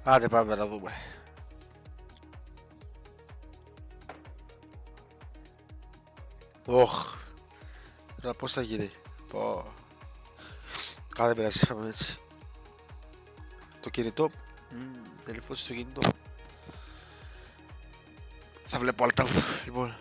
Άντε πάμε να δούμε. Οχ. Τώρα πώς θα γίνει. Πω. Κάθε πειράζει, πάμε έτσι. Το κινητό. Τελειφώσει στο κινητό. Θα βλέπω αλτά. Λοιπόν.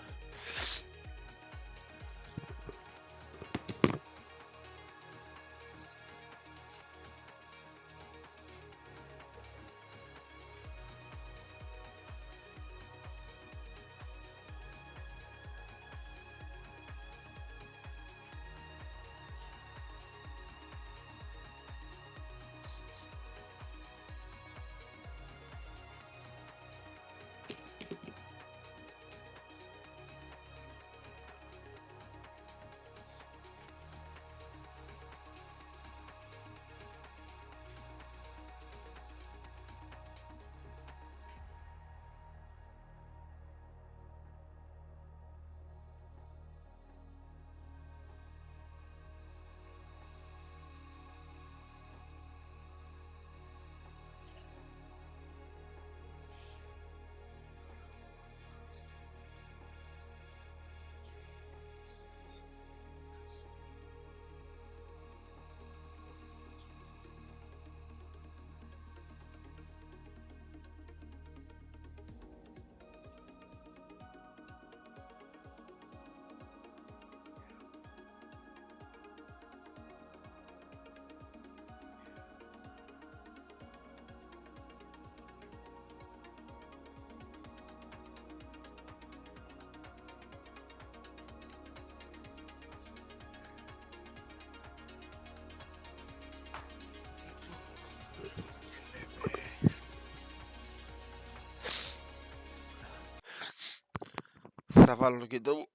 Θα βάλω το κινητό μου.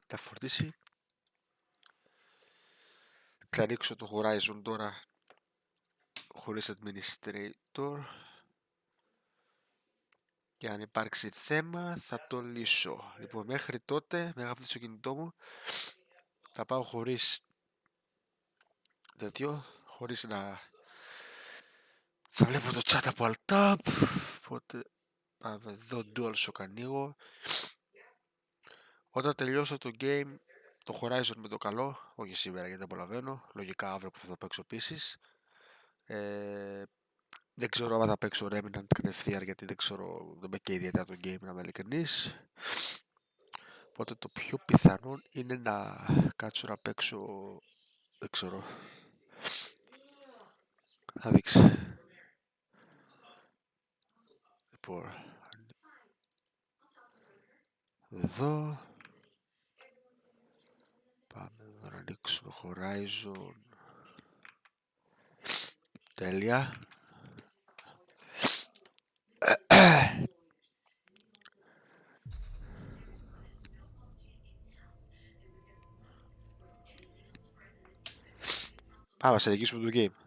Θα φορτίσει. Θα ανοίξω το Horizon τώρα χωρίς administrator και αν υπάρξει θέμα θα το λύσω. Λοιπόν, μέχρι τότε, μέχρι αυτό το κινητό μου θα πάω χωρίς τέτοιο, χωρίς να θα βλέπω το chat από alt-tab. Οπότε πάμε εδώ, DualShock ανοίγω. Όταν τελειώσω το game, το Horizon με το καλό, όχι σήμερα γιατί δεν προλαβαίνω, λογικά αύριο που θα το παίξω επίσης. Δεν ξέρω αν θα παίξω Remnant κατευθείαν γιατί δεν ξέρω, δεν με καίει ιδιαίτερα το game να είμαι ειλικρινής. Οπότε το πιο πιθανό είναι να κάτσω να παίξω, δεν ξέρω. Θα δείξει. Λοιπόν, εδώ. Πάμε εδώ να ανοίξουμε Horizon. Τέλεια. Πάμε να συνεχίσουμε το game.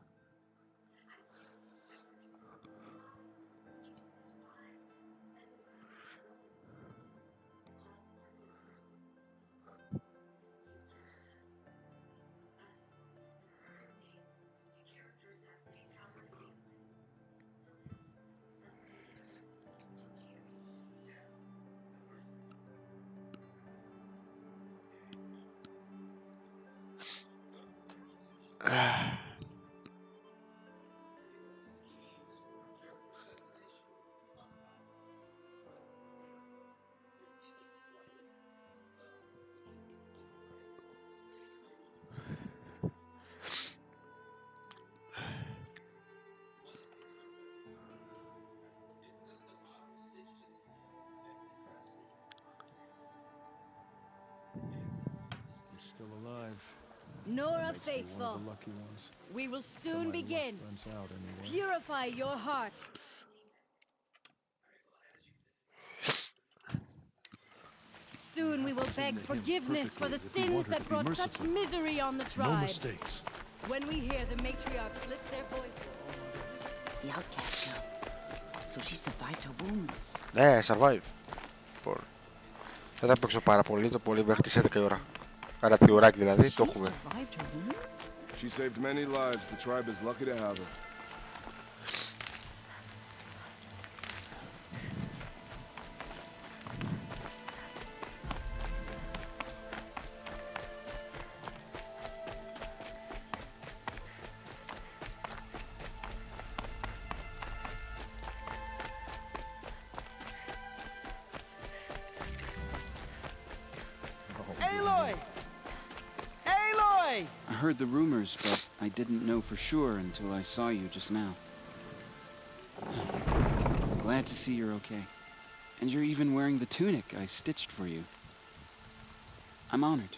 Still alive. Nora Makes me one of faithful, the lucky ones. we will Till soon my luck begin. runs out anyway. Purify your hearts. Soon we will beg forgiveness for the sins that brought such misery on the No tribe. mistakes. When we hear the matriarchs lift their voices. The outcast girl. So she survived her wounds. Ναι, survive. Λοιπόν, δεν θα παίξω πάρα πολύ, το πολύ μέχρι τις 11 η ώρα. Κάνα τριωράκι δηλαδή, το έχουμε. Survived her wounds? She saved many lives. The tribe is lucky to have her. heard the rumors, but I didn't know for sure until I saw you just now. I'm glad to see you're okay. And you're even wearing the tunic I stitched for you. I'm honored.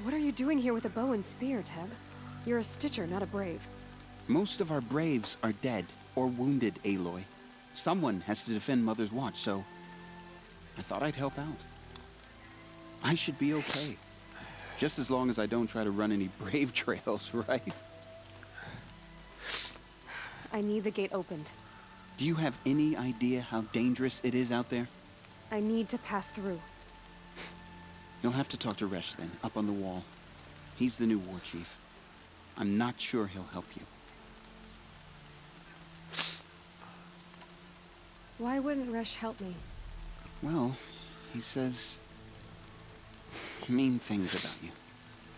What are you doing here with a bow and spear, Teb? You're a stitcher, not a brave. Most of our braves are dead or wounded, Aloy. Someone has to defend Mother's Watch, so I thought I'd help out. I should be okay. Just as long as I don't try to run any brave trails, right? I need the gate opened. Do you have any idea how dangerous it is out there? I need to pass through. You'll have to talk to Resh then, up on the wall. He's the new war chief. I'm not sure he'll help you. Why wouldn't Resh help me? Well, he says mean things about you.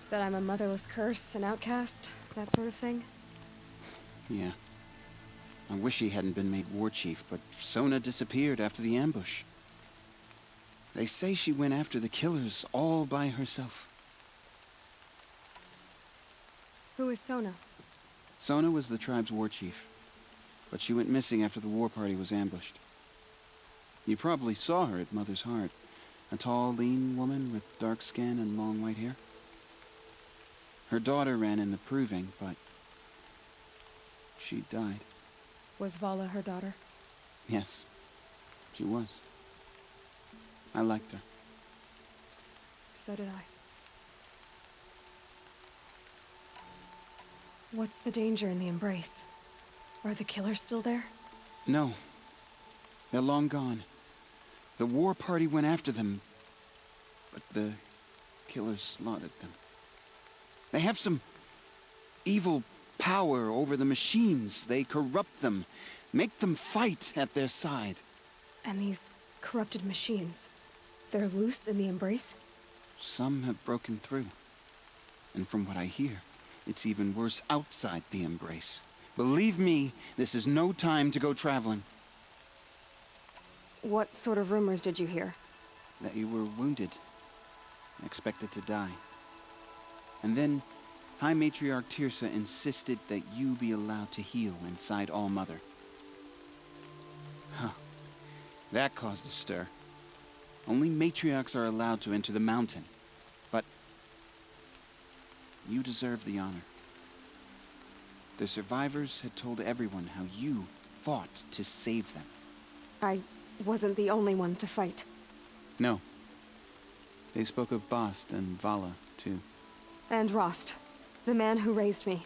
That I'm a motherless curse, an outcast, that sort of thing? Yeah. I wish he hadn't been made war chief, but Sona disappeared after the ambush. They say she went after the killers all by herself. Who is Sona? Sona was the tribe's war chief, but she went missing after the war party was ambushed. You probably saw her at Mother's Heart. A tall, lean woman with dark skin and long white hair. Her daughter ran in the proving, but she died. Was Vala her daughter? Yes, she was. I liked her. So did I. What's the danger in the embrace? Are the killers still there? No. They're long gone. The war party went after them, but the killers slaughtered them. They have some evil power over the machines. They corrupt them, make them fight at their side. And these corrupted machines, they're loose in the embrace? Some have broken through. And from what I hear, it's even worse outside the embrace. Believe me, this is no time to go traveling. What sort of rumors did you hear? That you were wounded, expected to die. And then High Matriarch Tirsa insisted that you be allowed to heal inside All-Mother. Huh. That caused a stir. Only matriarchs are allowed to enter the mountain. But you deserve the honor. The survivors had told everyone how you fought to save them. I wasn't the only one to fight. No. They spoke of Bast and Vala, too. And Rost, the man who raised me.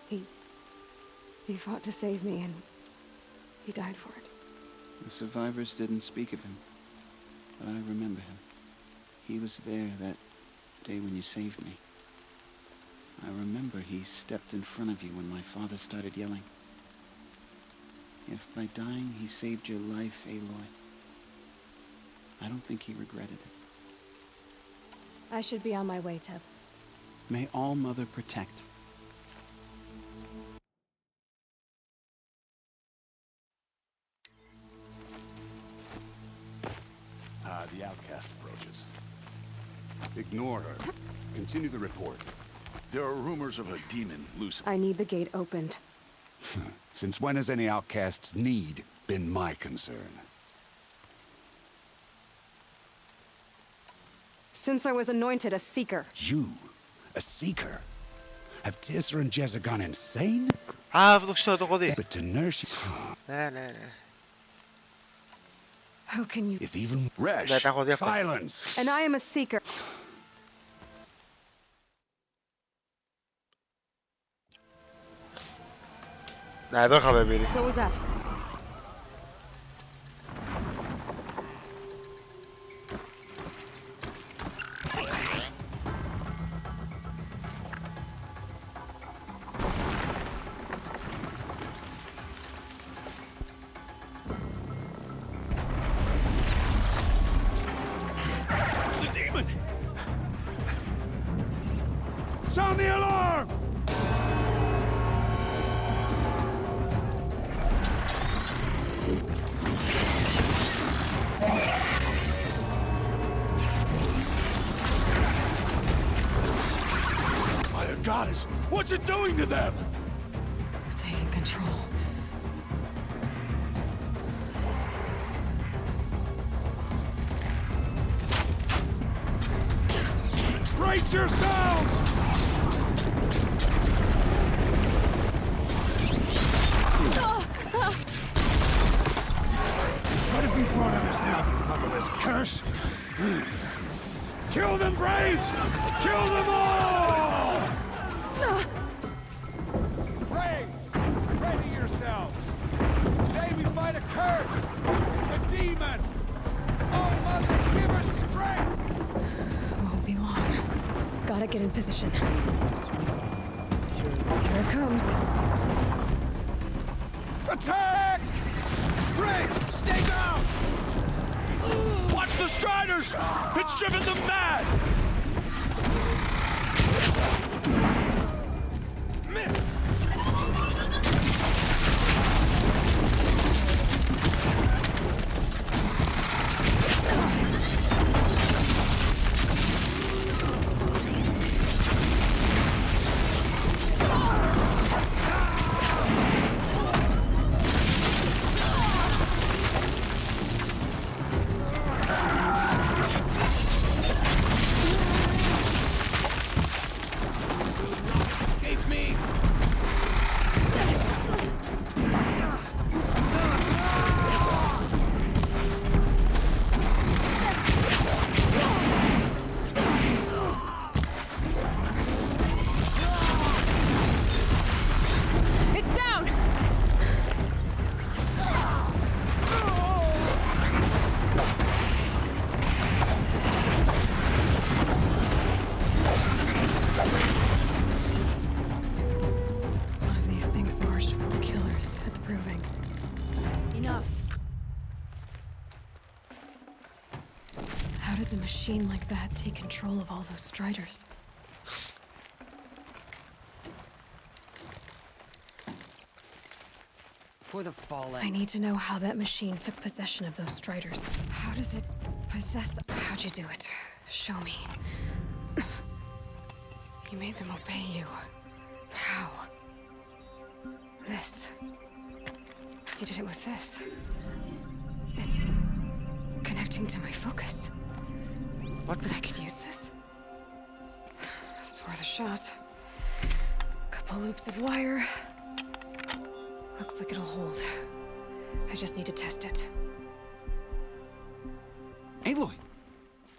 He fought to save me, and he died for it. The survivors didn't speak of him, but I remember him. He was there that day when you saved me. I remember he stepped in front of you when my father started yelling. If by dying he saved your life, Aloy, I don't think he regretted it. I should be on my way, Teb. May All-Mother protect. The outcast approaches. Ignore her. Continue the report. There are rumors of a demon loose. I need the gate opened. Since when has any outcast's need been my concern? Since I was anointed a seeker. You? A seeker? Have Tirsa and Jezza gone insane? Αυτό το ξέρω, το έχω δει. But to nurse you... Ναι, ναι, ναι. How can you... If even... Resh, Ναι, τα έχω δει αυτά. silence! And I am a seeker. Ναι, εδώ είχαμε μείνει. What was that? The demon! Sound the alarm! What's it doing to them? Taking control. Brace yourselves! What have you brought on us now, you motherless curse? Kill them, Braves! Kill them all! Braves, ready yourselves! Today we fight a curse! A demon! Oh, Mother, give us strength! Won't be long. Gotta get in position. Here it comes. Attack! Braves, stay down! Watch the Striders! It's driven them mad! Miss! It's down! One of these things marched with the killers at the proving. Enough. How does a machine like that take control of all those Striders? For the fallen. I need to know how that machine took possession of those Striders. How does it possess... How'd you do it? Show me. You made them obey you. But how? This. You did it with this. It's connecting to my focus. What? I could use this. It's worth a shot. Couple loops of wire. Looks like it'll hold. I just need to test it. Aloy,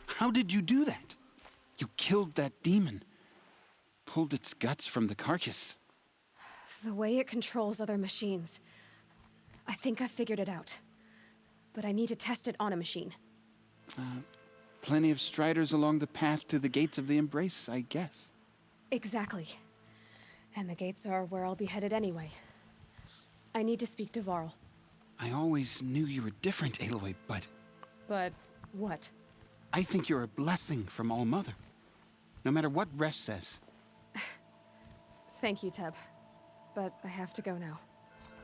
how did you do that? You killed that demon. Pulled its guts from the carcass. The way it controls other machines. I think I figured it out. But I need to test it on a machine. Plenty of Striders along the path to the gates of the Embrace, I guess. Exactly. And the gates are where I'll be headed anyway. I need to speak to Varl. I always knew you were different, Aloy, but But what? I think you're a blessing from All-Mother. No matter what Resh says. Thank you, Teb. But I have to go now.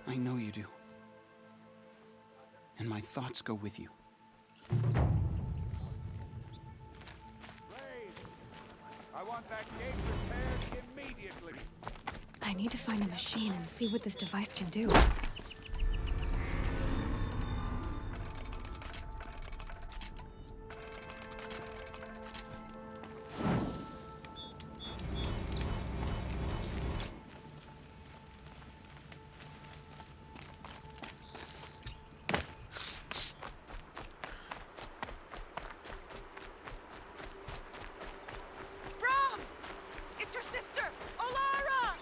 I know you do. And my thoughts go with you. I want that gate repaired immediately. I need to find a machine and see what this device can do. Brom! It's your sister, Olara!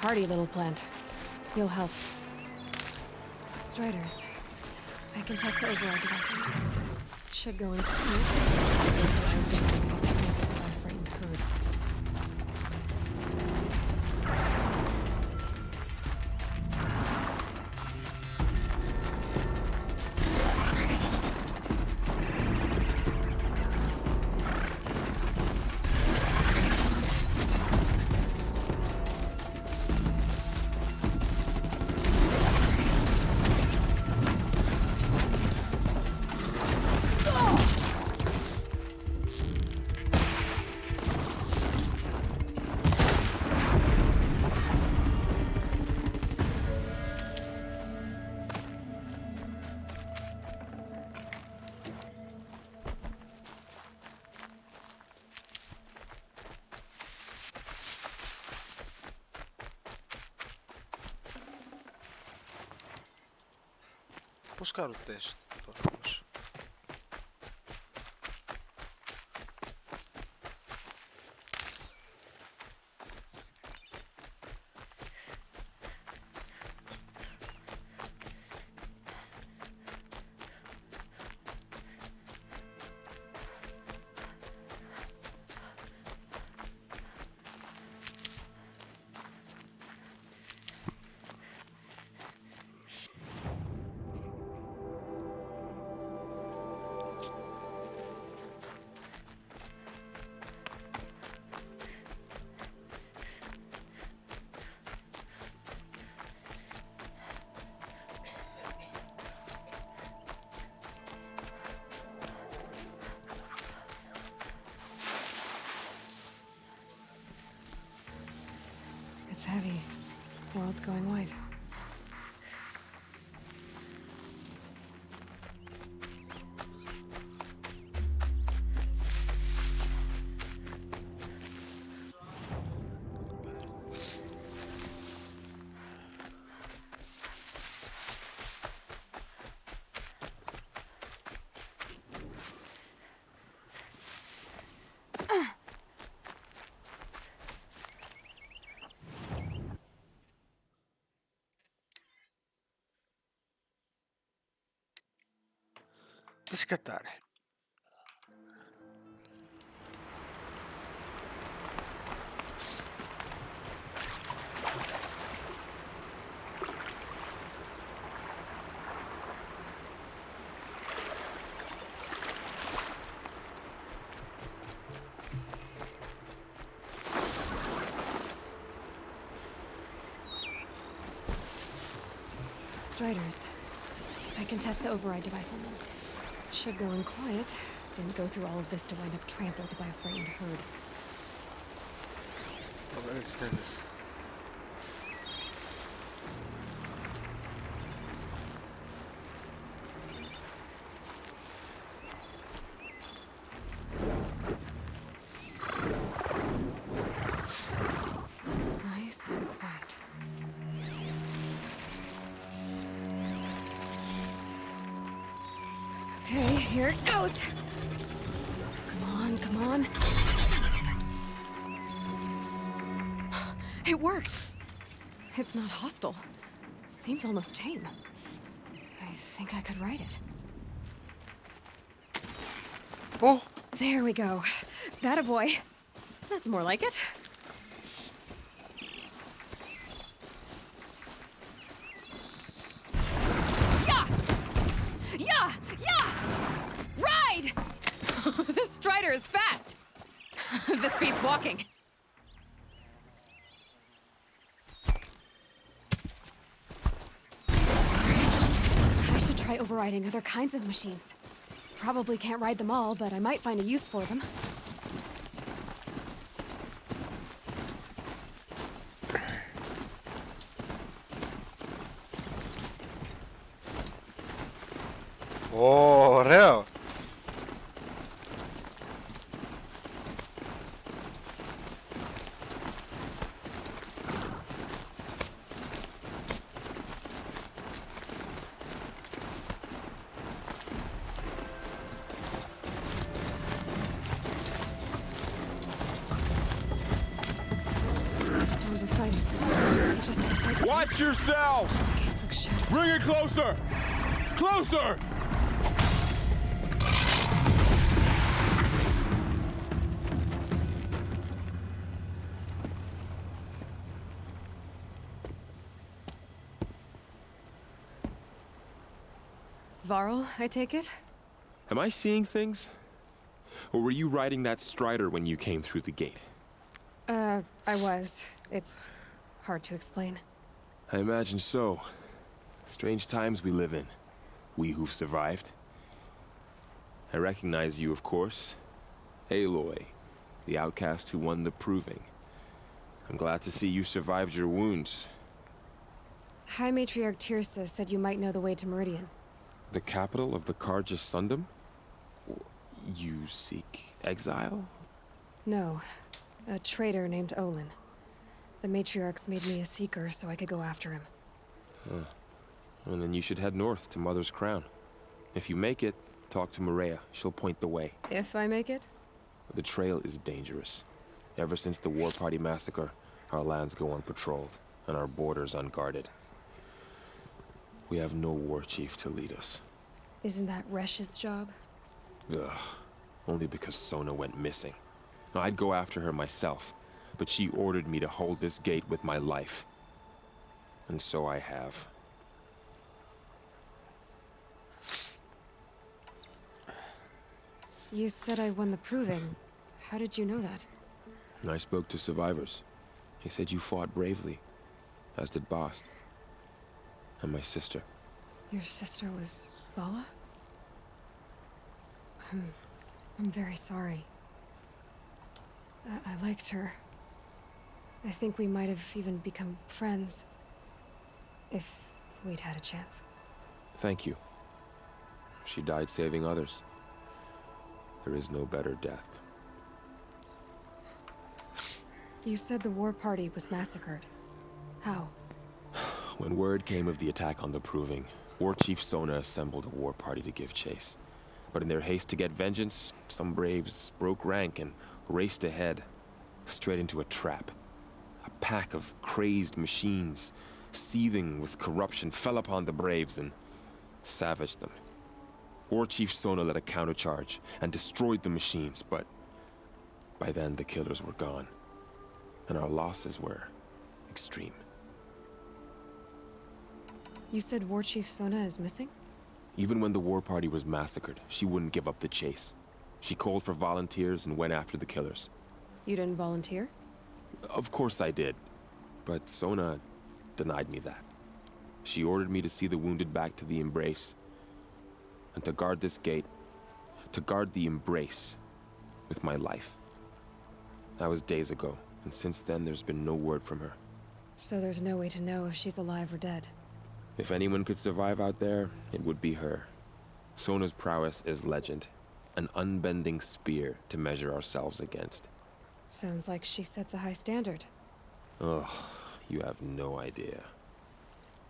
hardy little plant. You'll help. Striders. I can test the override device. Should go in clean. Framed herd. Πώς κάνω τεστ τώρα όμως? It's heavy. World's going white. Τι σκατάρε. Striders. I can test the override device on them. Should go in quiet. Didn't go through all of this to wind up trampled by a frightened herd. Ωραία, έτσι θέλεις. Nice and quiet. Okay, here it goes. Come on, come on. It worked. It's not hostile. Seems almost tame. I think I could ride it. Oh! There we go. That a boy. That's more like it. Yeah! Yeah! Yeah! Ride! This Strider is fast. This beats walking. I should try overriding other kinds of machines. Probably can't ride them all, but I might find a use for them. Ωραίο! Sounds of fighting. Watch yourselves! Gates look shattered. Bring it closer! Closer! Varl, I take it? Am I seeing things? Or were you riding that strider when you came through the gate? I was. It's hard to explain. I imagine so. Strange times we live in. We who've survived. I recognize you, of course. Aloy, the outcast who won the proving. I'm glad to see you survived your wounds. High Matriarch Tirsa said you might know the way to Meridian. The capital of the Carja Sundom? You seek exile? No. A traitor named Olin. The Matriarchs made me a seeker so I could go after him. And then you should head north to Mother's Crown. If you make it, talk to Maria. She'll point the way. If I make it? The trail is dangerous. Ever since the War Party massacre, our lands go unpatrolled, and our borders unguarded. We have no war chief to lead us. Isn't that Resh's job? Ugh. Only because Sona went missing. Now, I'd go after her myself, but she ordered me to hold this gate with my life. And so I have. You said I won the proving. How did you know that? I spoke to survivors. They said you fought bravely, as did Bast. And my sister. Your sister was Vala? I'm very sorry. I liked her. I think we might have even become friends. If we'd had a chance. Thank you. She died saving others. There is no better death. You said the war party was massacred. How? When word came of the attack on the Proving, War Chief Sona assembled a war party to give chase. But in their haste to get vengeance, some braves broke rank and raced ahead, straight into a trap. A pack of crazed machines, seething with corruption, fell upon the braves and savaged them. War Chief Sona led a countercharge and destroyed the machines, but by then the killers were gone, and our losses were extreme. You said War Chief Sona is missing? Even when the war party was massacred, she wouldn't give up the chase. She called for volunteers and went after the killers. You didn't volunteer? Of course I did, but Sona denied me that. She ordered me to see the wounded back to the Embrace, and to guard this gate, to guard the Embrace with my life. That was days ago, and since then there's been no word from her. So there's no way to know if she's alive or dead. If anyone could survive out there, it would be her. Sona's prowess is legend, an unbending spear to measure ourselves against. Sounds like she sets a high standard. Ugh, you have no idea.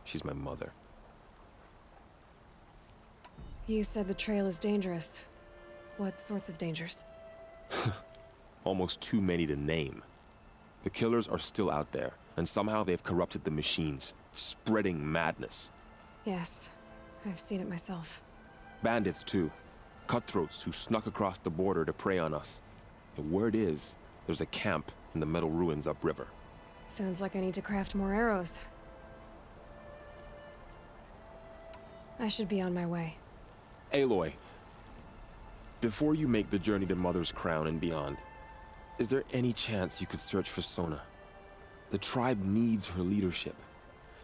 She's my mother. You said the trail is dangerous. What sorts of dangers? Almost too many to name. The killers are still out there, and somehow they've corrupted the machines, spreading madness. Yes, I've seen it myself. Bandits, too. Cutthroats who snuck across the border to prey on us. The word is, there's a camp in the metal ruins upriver. Sounds like I need to craft more arrows. I should be on my way. Aloy, before you make the journey to Mother's Crown and beyond, is there any chance you could search for Sona? The tribe needs her leadership.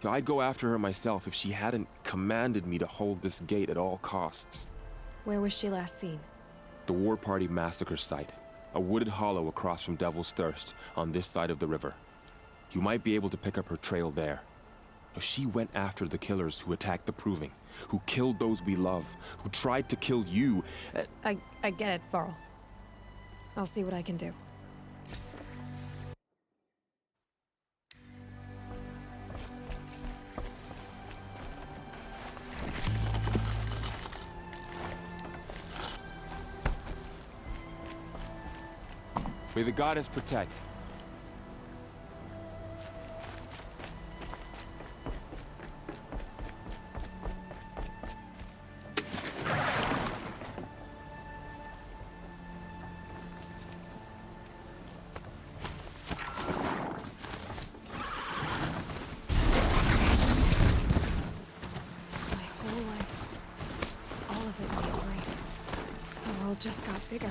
I'd go after her myself if she hadn't commanded me to hold this gate at all costs. Where was she last seen? The War Party massacre site. A wooded hollow across from Devil's Thirst, on this side of the river. You might be able to pick up her trail there. She went after the killers who attacked the Proving, who killed those we love, who tried to kill you. I get it, Varl. I'll see what I can do. May the goddess protect. just got bigger.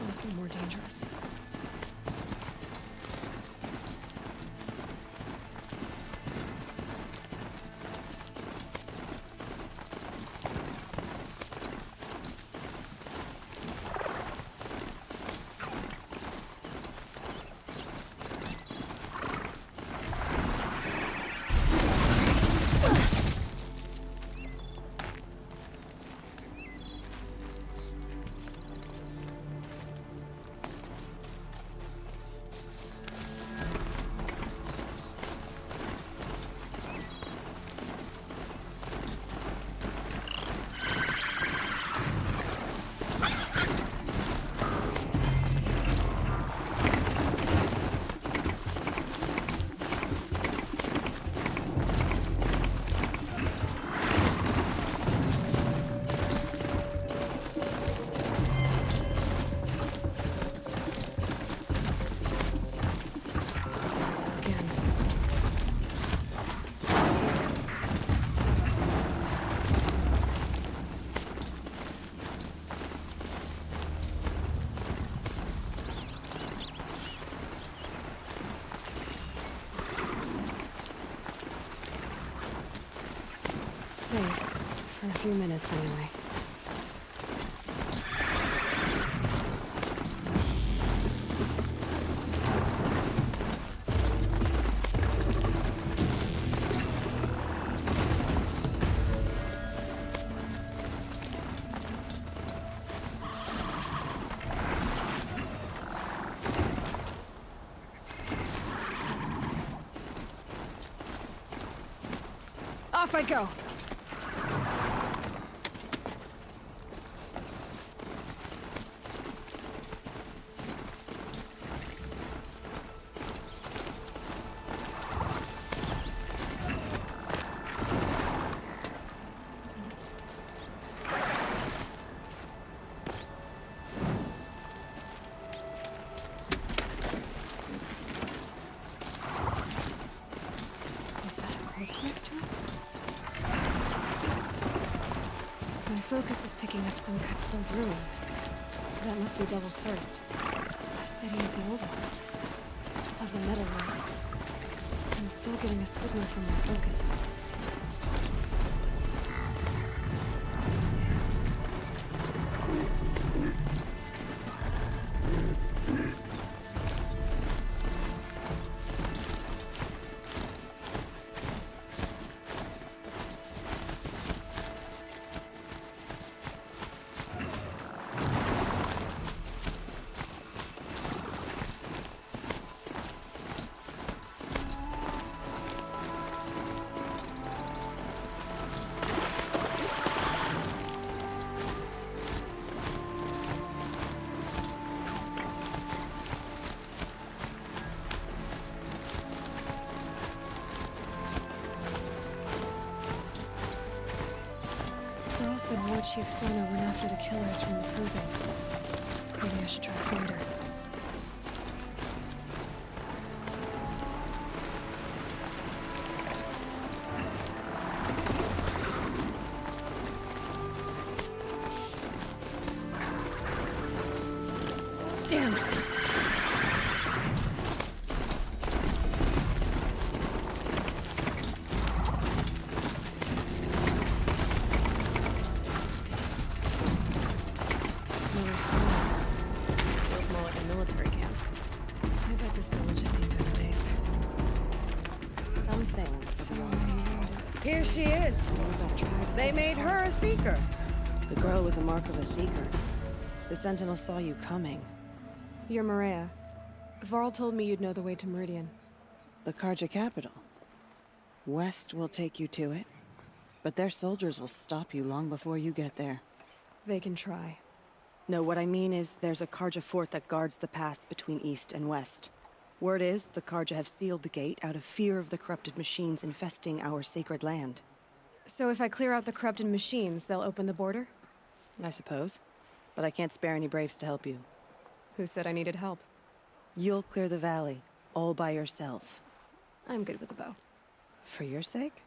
Also more dangerous. Safe. For a few minutes, anyway. Off I go! Next to him? My focus is picking up some kind of those ruins. That must be Devil's Thirst. A city of the old ones. Of the metal world. I'm still getting a signal from my focus. Earl said Ward Chief Sona went after the killers from the Proving. Maybe I should try to find her. Damn! Feels more like a military camp. I bet this village has seen better days. Some things. So Here she is. They made her a seeker. The girl with the mark of a seeker. The Sentinel saw you coming. You're Maria. Varl told me you'd know the way to Meridian. The Karja capital. West will take you to it, but their soldiers will stop you long before you get there. They can try. No, what I mean is there's a Karja fort that guards the pass between East and West. Word is the Karja have sealed the gate out of fear of the corrupted machines infesting our sacred land. So if I clear out the corrupted machines, they'll open the border? I suppose. But I can't spare any braves to help you. Who said I needed help? You'll clear the valley, all by yourself. I'm good with a bow. For your sake?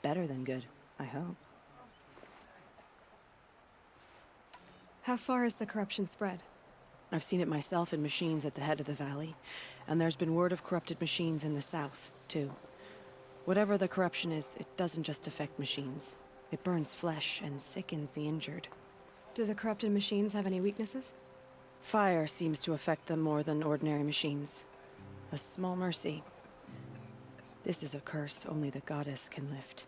Better than good, I hope. How far has the corruption spread? I've seen it myself in machines at the head of the valley, and there's been word of corrupted machines in the south, too. Whatever the corruption is, it doesn't just affect machines. It burns flesh and sickens the injured. Do the corrupted machines have any weaknesses? Fire seems to affect them more than ordinary machines. A small mercy. This is a curse only the goddess can lift.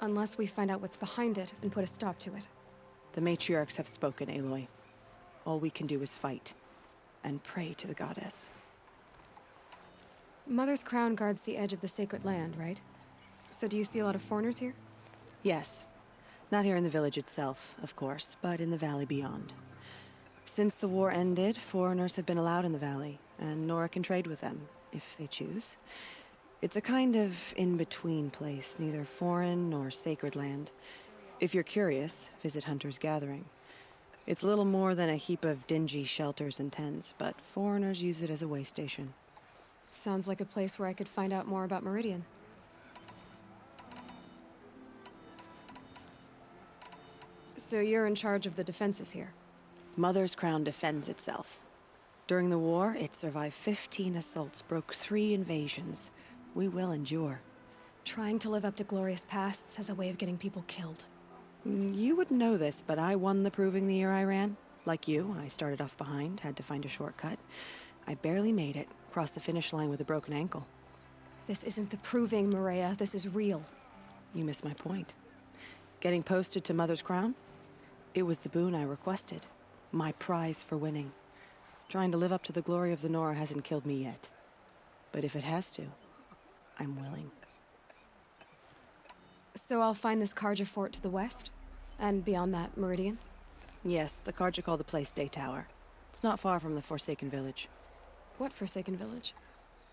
Unless we find out what's behind it and put a stop to it. The matriarchs have spoken, Aloy. All we can do is fight, and pray to the goddess. Mother's crown guards the edge of the sacred land, right? So do you see a lot of foreigners here? Yes. Not here in the village itself, of course, but in the valley beyond. Since the war ended, foreigners have been allowed in the valley, and Nora can trade with them, if they choose. It's a kind of in-between place, neither foreign nor sacred land. If you're curious, visit Hunter's Gathering. It's little more than a heap of dingy shelters and tents, but foreigners use it as a way station. Sounds like a place where I could find out more about Meridian. So you're in charge of the defenses here? Mother's Crown defends itself. During the war, it survived 15 assaults, broke 3 invasions. We will endure. Trying to live up to glorious pasts has a way of getting people killed. You wouldn't know this, but I won the proving the year I ran. Like you, I started off behind, had to find a shortcut. I barely made it, crossed the finish line with a broken ankle. This isn't the proving, Maria. This is real. You missed my point. Getting posted to Mother's Crown? It was the boon I requested. My prize for winning. Trying to live up to the glory of the Nora hasn't killed me yet. But if it has to, I'm willing. So I'll find this Karja fort to the west? And beyond that, Meridian? Yes, the Karja call the place Day Tower. It's not far from the Forsaken Village. What Forsaken Village?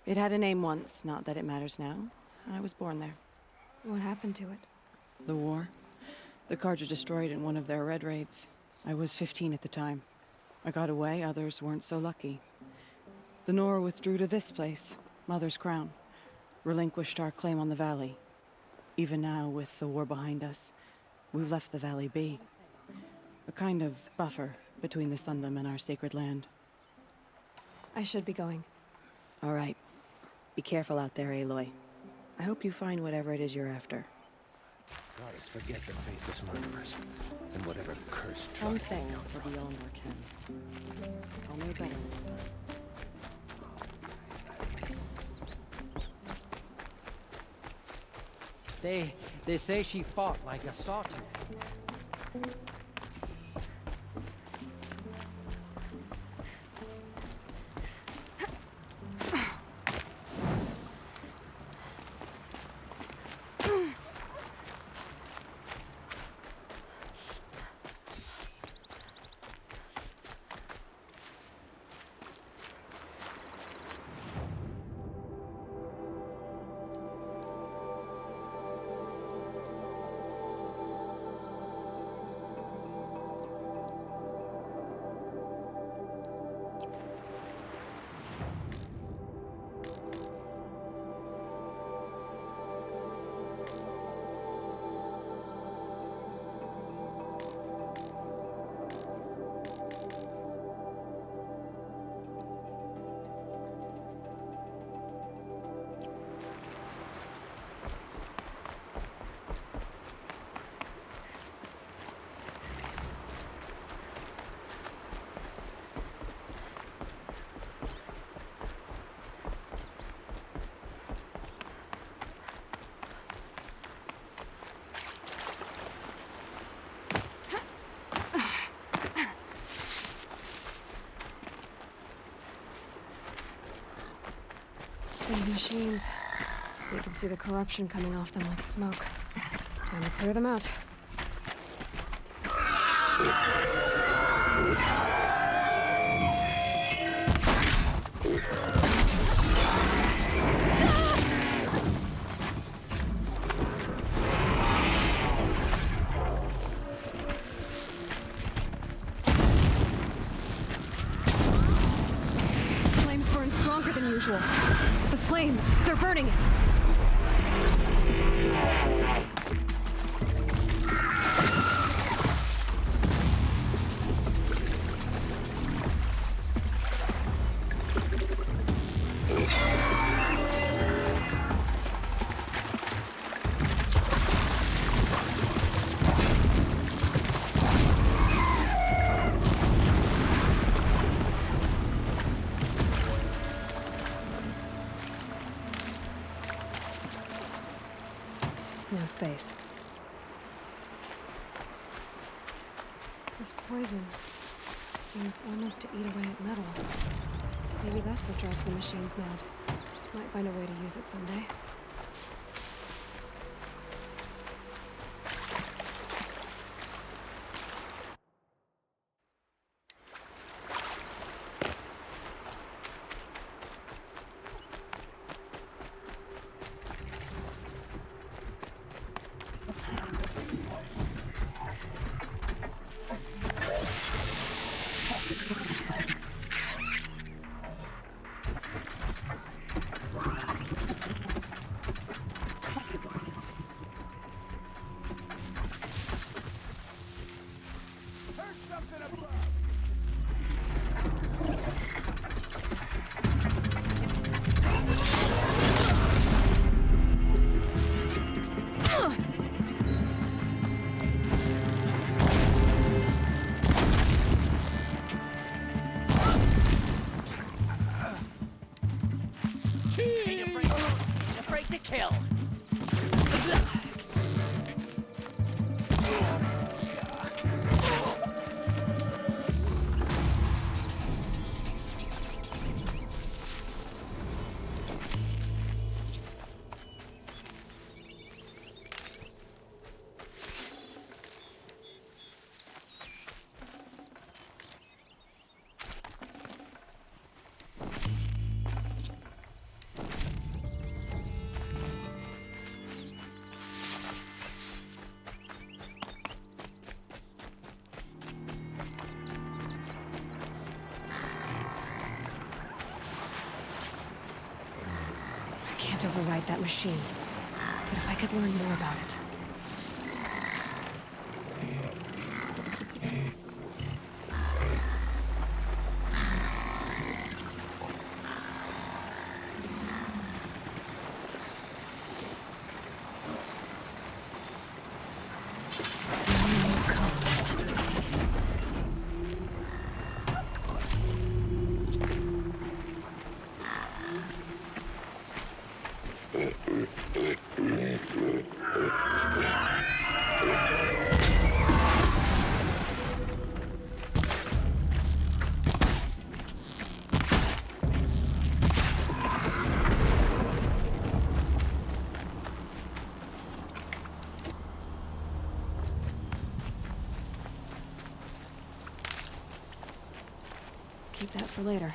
It had a name once, not that it matters now. I was born there. What happened to it? The war. The Karja destroyed in one of their red raids. I was 15 at the time. I got away, others weren't so lucky. The Nora withdrew to this place, Mother's Crown. Relinquished our claim on the valley. Even now, with the war behind us, we've left the valley be. A kind of buffer between the Sundom and our sacred land. I should be going. All right. Be careful out there, Aloy. I hope you find whatever it is you're after. Goddess, forget the faithless murderers, and whatever curse Some tried. things are beyond our ken. I'll know better next time. They say she fought like a sawtooth. These machines. You can see the corruption coming off them like smoke. Time to clear them out. Flames burn stronger than usual. The flames, they're burning it. No space. This poison seems almost to eat away at metal. Maybe that's what drives the machines mad. Might find a way to use it someday. Afraid to kill. I can't override that machine. But if I could learn more about it. Keep that for later.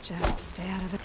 Just stay out of the...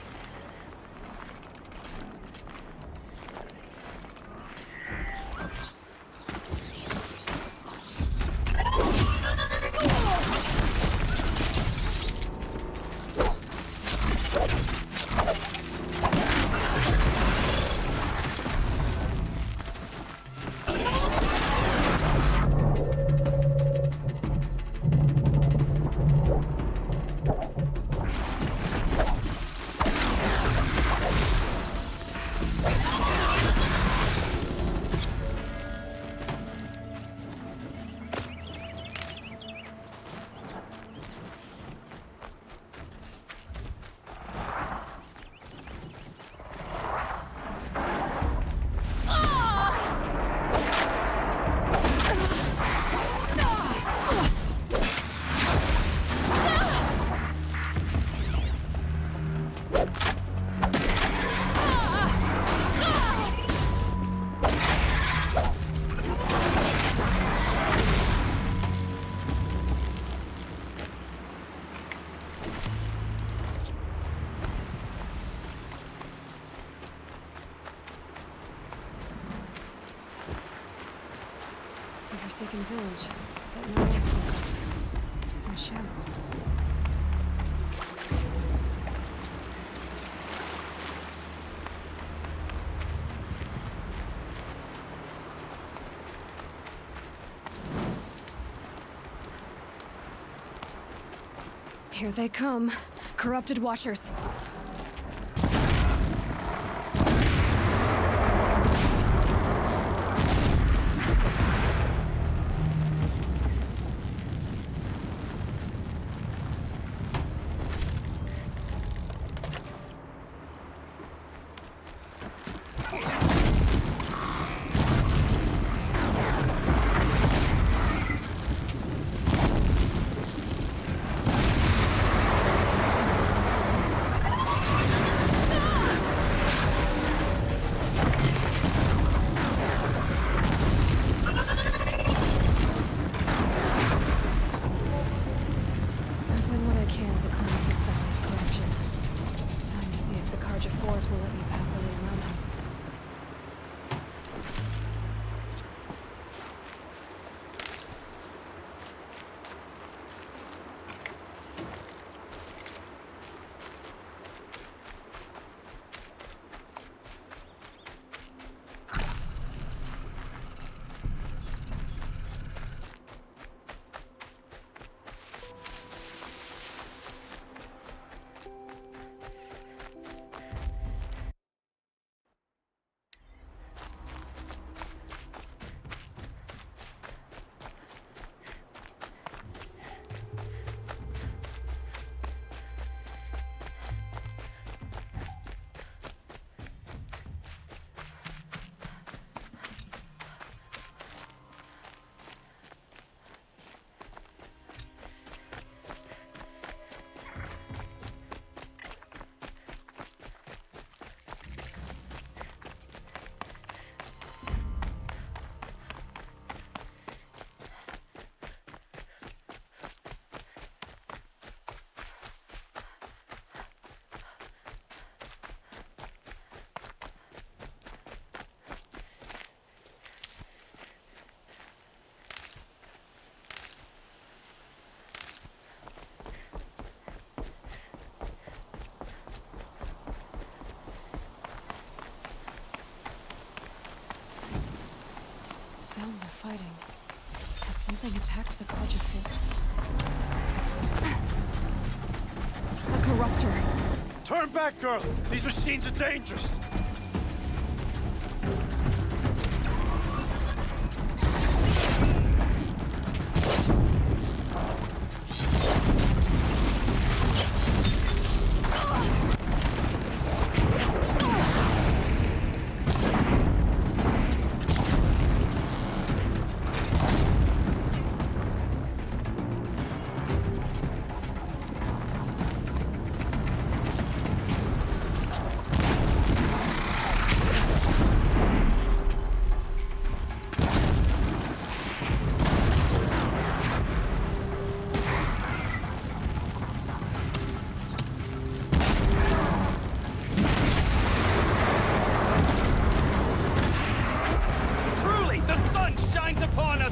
sunken village that no one else knows. It's in shambles. Here they come. Corrupted Watchers. Will let me pass over the mountains. Sounds of fighting. Has something attacked the Kaja fort? A corruptor. Turn back, girl! These machines are dangerous!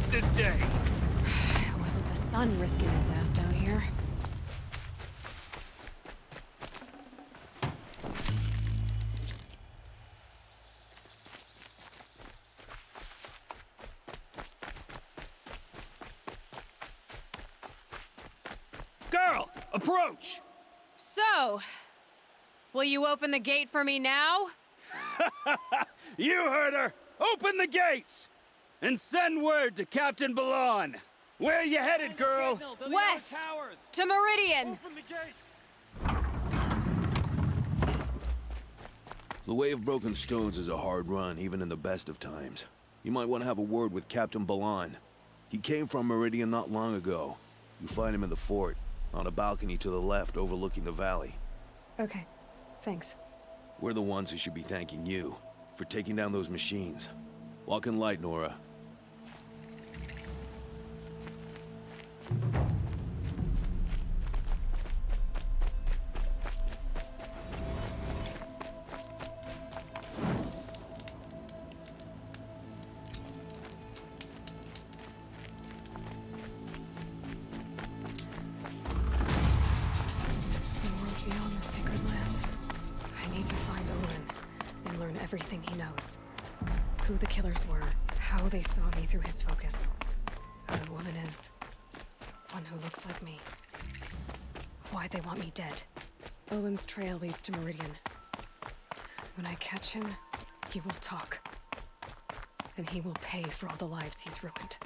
This day. It wasn't the sun risking its ass down here. Girl, approach! So, will you open the gate for me now? You heard her! Open the gates! And send word to Captain Balon. Where you headed, girl? West! To Meridian! The Way of Broken Stones is a hard run, even in the best of times. You might want to have a word with Captain Balon. He came from Meridian not long ago. You find him in the fort, on a balcony to the left overlooking the valley. Okay, thanks. We're the ones who should be thanking you for taking down those machines. Walk in light, Nora. everything he knows. Who the killers were, how they saw me through his focus. Who the woman is. One who looks like me. Why they want me dead. Olin's trail leads to Meridian. When I catch him, he will talk. And he will pay for all the lives he's ruined.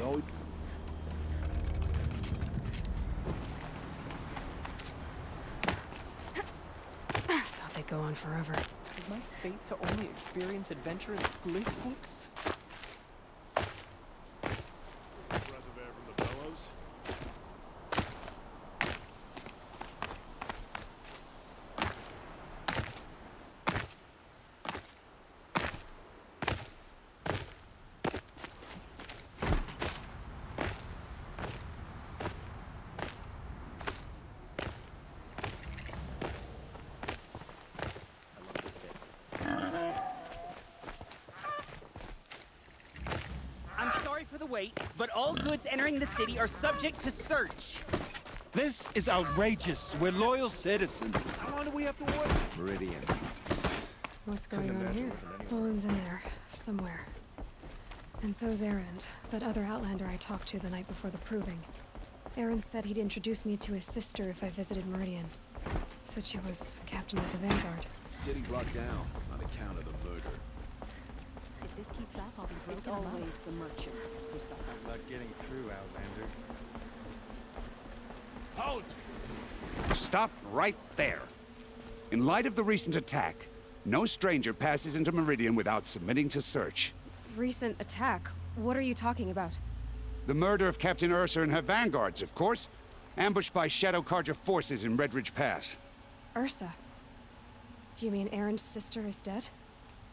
always... Thought they'd go on forever. Is my fate to only experience adventure in glyph books? Breath of air from the bellows. I'm sorry for the wait, but all goods entering the city are subject to search. This is outrageous. We're loyal citizens. How long do we have to wait? Meridian. What's going on here? Olin's in there, somewhere. And so's Erend, that other Outlander I talked to the night before the proving. Erend said he'd introduce me to his sister if I visited Meridian. Said she was captain of the Vanguard. City brought down on account of the murder. If this keeps up, I'll be broken. It's always the merchants who suffer. Not getting through, Outlander. Hold! Stop right there. In light of the recent attack, no stranger passes into Meridian without submitting to search. Recent attack? What are you talking about? The murder of Captain Ursa and her vanguards, of course. Ambushed by Shadow Carja forces in Redridge Pass. Ursa? You mean Erend's sister is dead?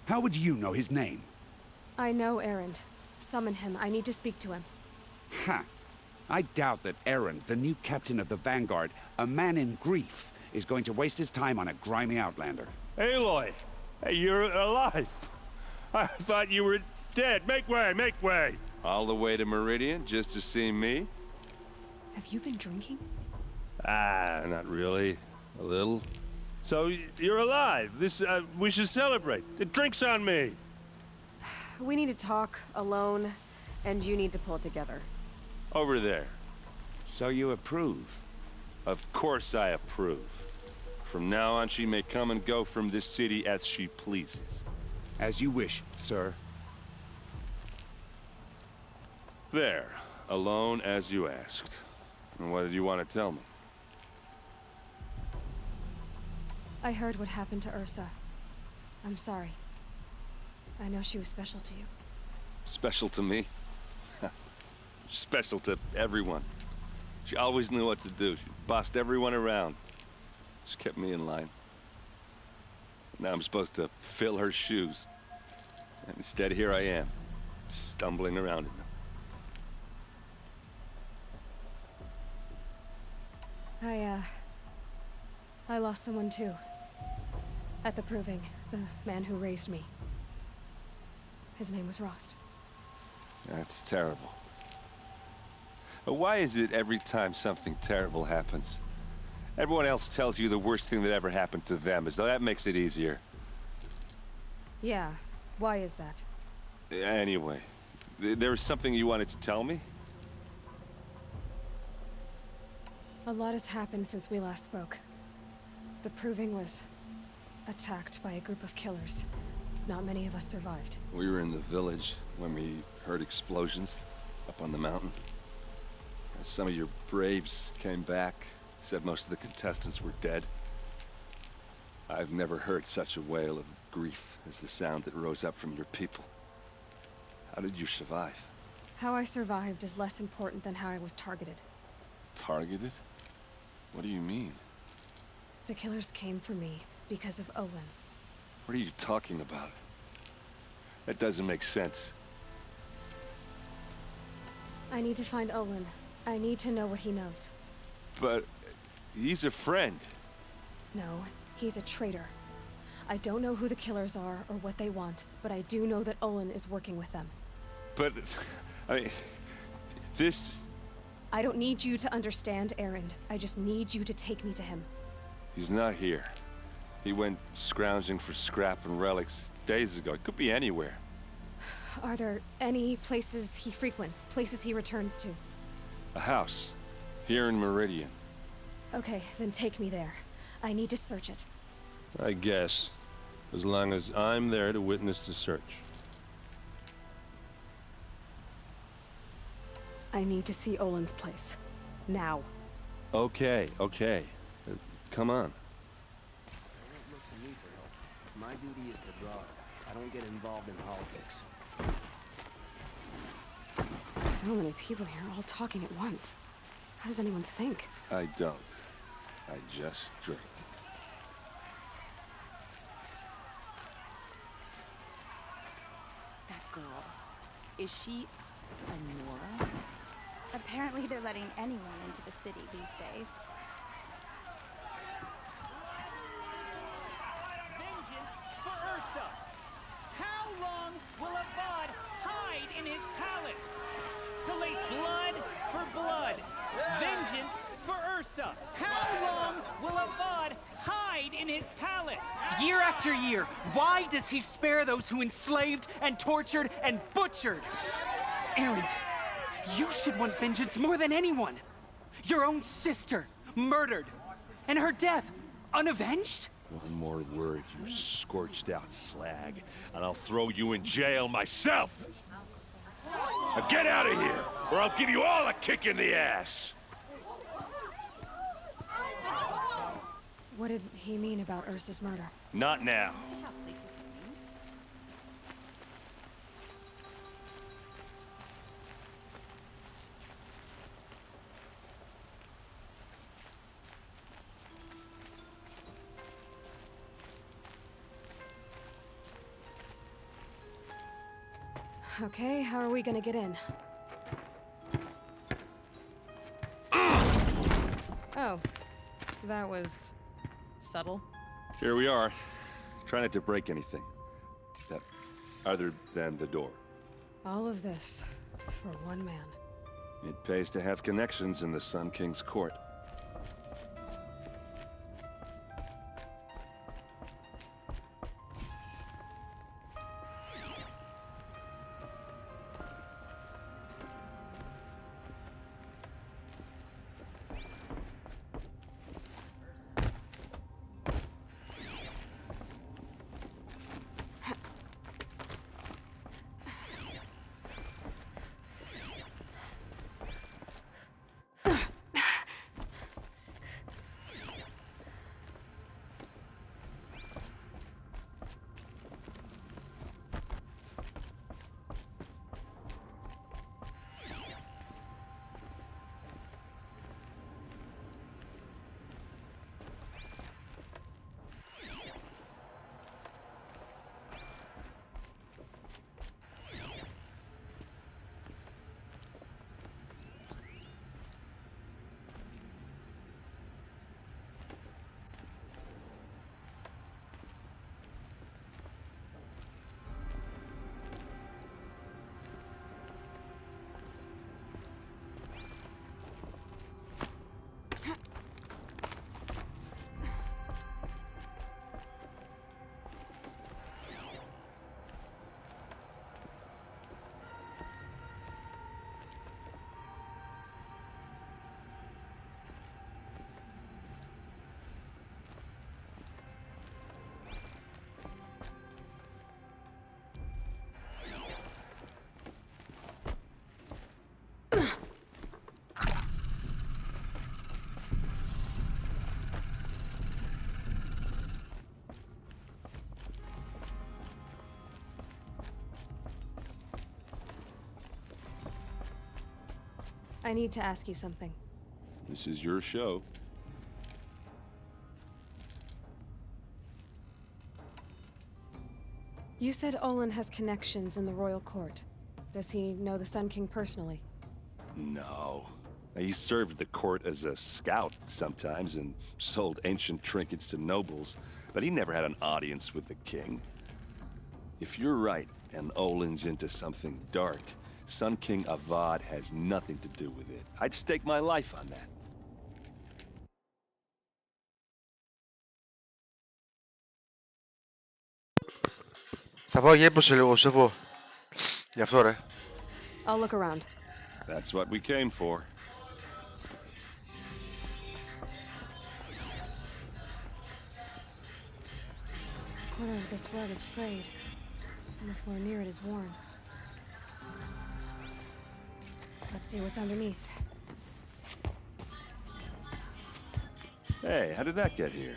How would you know his name? I know Erend. Summon him. I need to speak to him. Ha! I doubt that Erend, the new captain of the Vanguard, a man in grief, is going to waste his time on a grimy outlander. Aloy! Hey, you're alive! I thought you were dead. Make way, make way! All the way to Meridian just to see me? Have you been drinking? Ah, not really. A little. So, you're alive. We should celebrate. The drink's on me. We need to talk, alone, and you need to pull it together. Over there. So you approve? Of course I approve. From now on, she may come and go from this city as she pleases. As you wish, sir. There. Alone as you asked. And what did you want to tell me? I heard what happened to Ursa. I'm sorry. I know she was special to you. Special to me? Special to everyone. She always knew what to do. She bossed everyone around. She kept me in line. Now I'm supposed to fill her shoes. And instead, here I am, stumbling around in them. I lost someone too. At the proving, the man who raised me. His name was Rost. That's terrible. Why is it every time something terrible happens, everyone else tells you the worst thing that ever happened to them, as though that makes it easier? Yeah, why is that? Anyway, there was something you wanted to tell me? A lot has happened since we last spoke. The proving was attacked by a group of killers. Not many of us survived. We were in the village when we heard explosions up on the mountain. Some of your braves came back, said most of the contestants were dead. I've never heard such a wail of grief as the sound that rose up from your people. How did you survive? How I survived is less important than how I was targeted. Targeted? What do you mean? The killers came for me because of Olin. What are you talking about? That doesn't make sense. I need to find Olin. I need to know what he knows. But he's a friend. No, he's a traitor. I don't know who the killers are or what they want, but I do know that Olin is working with them. But, I mean, this... I don't need you to understand, Erend. I just need you to take me to him. He's not here. He went scrounging for scrap and relics days ago. It could be anywhere. Are there any places he frequents, places he returns to? A house. Here in Meridian. Okay, then take me there. I need to search it. I guess. As long as I'm there to witness the search. I need to see Olin's place. Now. Okay. Come on. Don't look to me for help. My duty is to guard. I don't get involved in politics. So many people here, all talking at once. How does anyone think? I don't. I just drink. That girl. Is she a Nora? Apparently they're letting anyone into the city these days. Vengeance for Ursa! How long will Avad hide in his palace? To lace blood for blood. Vengeance for Ursa. How long will Avad hide in his palace? Year after year, why does he spare those who enslaved and tortured and butchered? Erend, you should want vengeance more than anyone. Your own sister, murdered, and her death, unavenged? One more word, you scorched out slag, and I'll throw you in jail myself! Now get out of here, or I'll give you all a kick in the ass! What did he mean about Ursa's murder? Not now. Okay, how are we gonna get in? Oh, that was subtle. Here we are. Try not to break anything. That, other than the door. All of this for one man. It pays to have connections in the Sun King's court. I need to ask you something. This is your show. You said Olin has connections in the royal court. Does he know the Sun King personally? No. He served the court as a scout sometimes and sold ancient trinkets to nobles, but he never had an audience with the king. If you're right, and Olin's into something dark, Sun King Avad has nothing to do with it. I'd stake my life on that. Θα πάω για ύπνο λίγο, Σεφό. Γι' αυτό ρε. I'll look around. That's what we came for. A corner of this rug is frayed, and the floor near it is worn. Let's see what's underneath. Hey, how did that get here?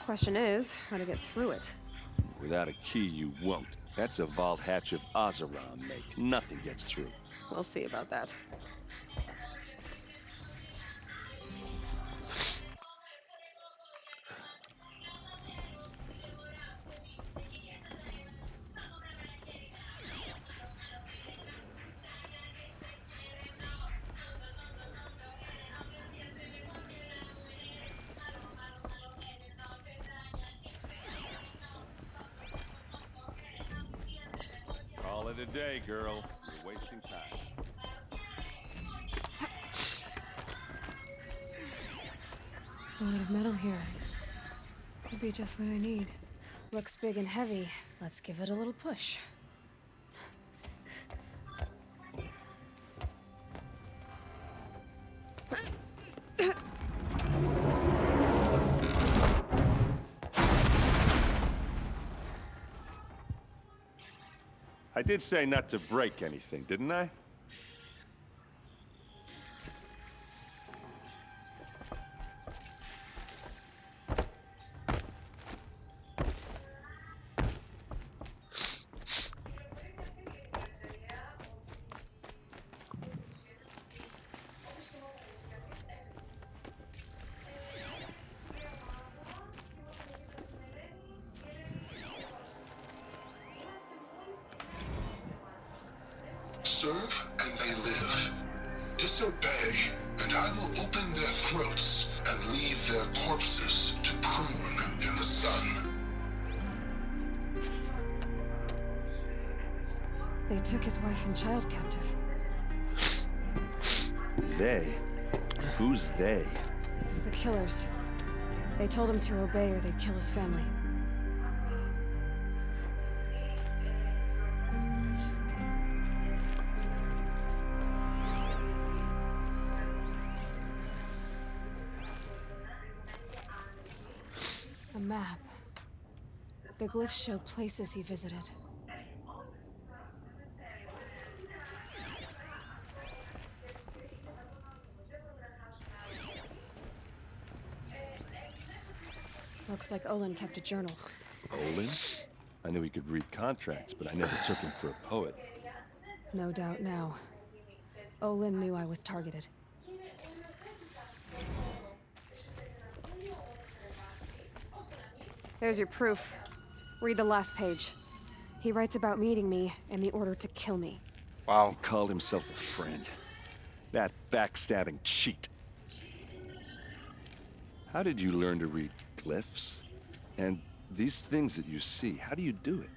Question is, how to get through it. Without a key, you won't. That's a vault hatch of Ozeron make. Nothing gets through. We'll see about that. Call it a day, girl. You're wasting time. A lot of metal here. Could be just what I need. Looks big and heavy. Let's give it a little push. I did say not to break anything, didn't I? Serve and they live. Disobey, and I will open their throats and leave their corpses to prune in the sun. They took his wife and child captive. They? Who's they? The killers. They told him to obey or they'd kill his family. A map. The glyphs show places he visited. Looks like Olin kept a journal. Olin? I knew he could read contracts, but I never took him for a poet. No doubt now. Olin knew I was targeted. There's your proof. Read the last page. He writes about meeting me in the order to kill me. Wow. He called himself a friend. That backstabbing cheat. How did you learn to read glyphs? And these things that you see, how do you do it?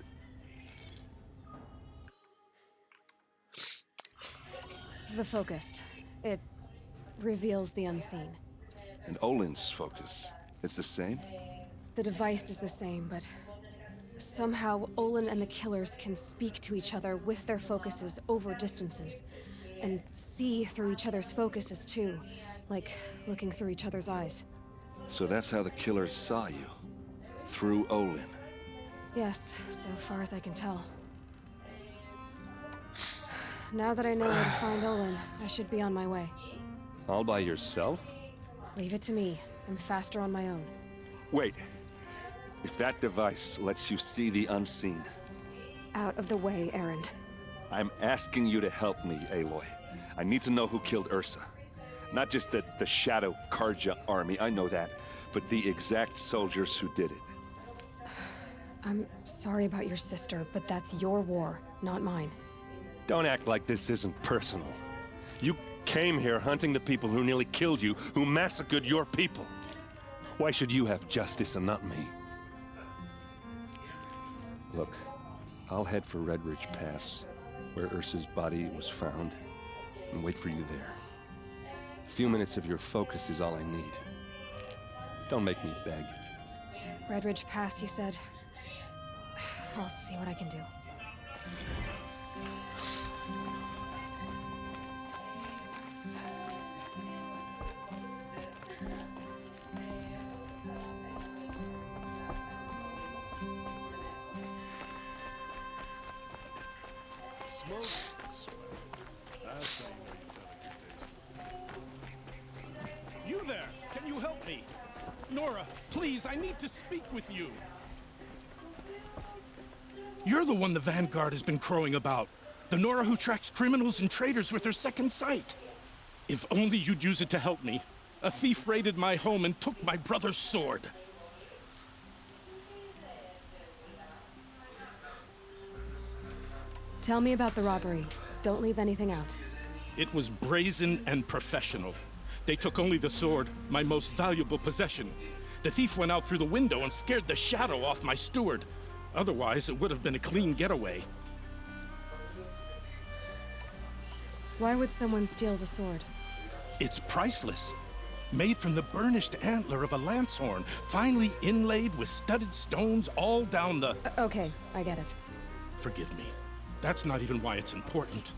The focus. It reveals the unseen. And Olin's focus, it's the same? The device is the same, but somehow Olin and the killers can speak to each other with their focuses over distances. And see through each other's focuses too, like looking through each other's eyes. So that's how the killers saw you? Through Olin? Yes, so far as I can tell. Now that I know where to find Olin, I should be on my way. All by yourself? Leave it to me. I'm faster on my own. Wait. If that device lets you see the unseen... Out of the way, Erend. I'm asking you to help me, Aloy. I need to know who killed Ursa. Not just the Shadow Karja army, I know that, but the exact soldiers who did it. I'm sorry about your sister, but that's your war, not mine. Don't act like this isn't personal. You came here hunting the people who nearly killed you, who massacred your people. Why should you have justice and not me? Look, I'll head for Redridge Pass, where Ursa's body was found, and wait for you there. A few minutes of your focus is all I need. Don't make me beg. Redridge Pass, you said? I'll see what I can do. Smoke, sweat. I'll tell you where you you there? Can you help me? Nora, please, I need to speak with you. You're the one the Vanguard has been crowing about. The Nora who tracks criminals and traitors with her second sight. If only you'd use it to help me. A thief raided my home and took my brother's sword. Tell me about the robbery. Don't leave anything out. It was brazen and professional. They took only the sword, my most valuable possession. The thief went out through the window and scared the shadow off my steward. Otherwise, it would have been a clean getaway. Why would someone steal the sword? It's priceless. Made from the burnished antler of a lancehorn, finely inlaid with studded stones all down the... Okay, I get it. Forgive me. That's not even why it's important.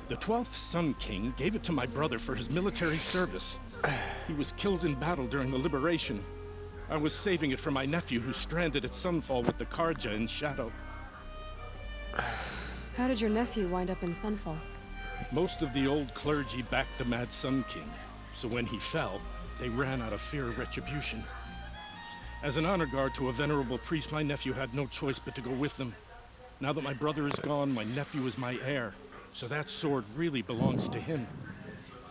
The 12th Sun King gave it to my brother for his military service. He was killed in battle during the liberation. I was saving it for my nephew who's stranded at Sunfall with the Karja in Shadow. How did your nephew wind up in Sunfall? Most of the old clergy backed the Mad Sun King, so when he fell, they ran out of fear of retribution. As an honor guard to a venerable priest, my nephew had no choice but to go with them. Now that my brother is gone, my nephew is my heir, so that sword really belongs to him.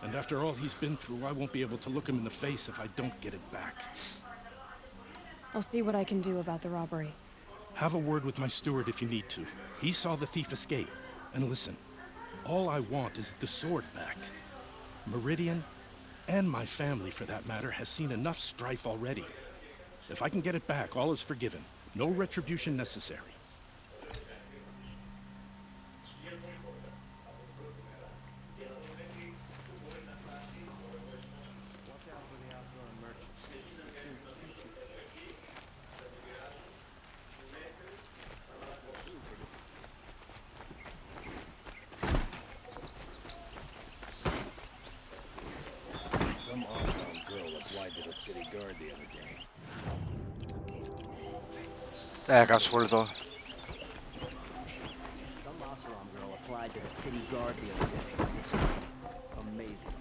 And after all he's been through, I won't be able to look him in the face if I don't get it back. I'll see what I can do about the robbery. Have a word with my steward if you need to. He saw the thief escape. And listen, all I want is the sword back. Meridian, and my family for that matter, has seen enough strife already. If I can get it back, all is forgiven. No retribution necessary. Some Osborne girl applied to the city guard the other day. Ασχοληθώ. Some Osborne girl applied to the city guard the other day. Amazing.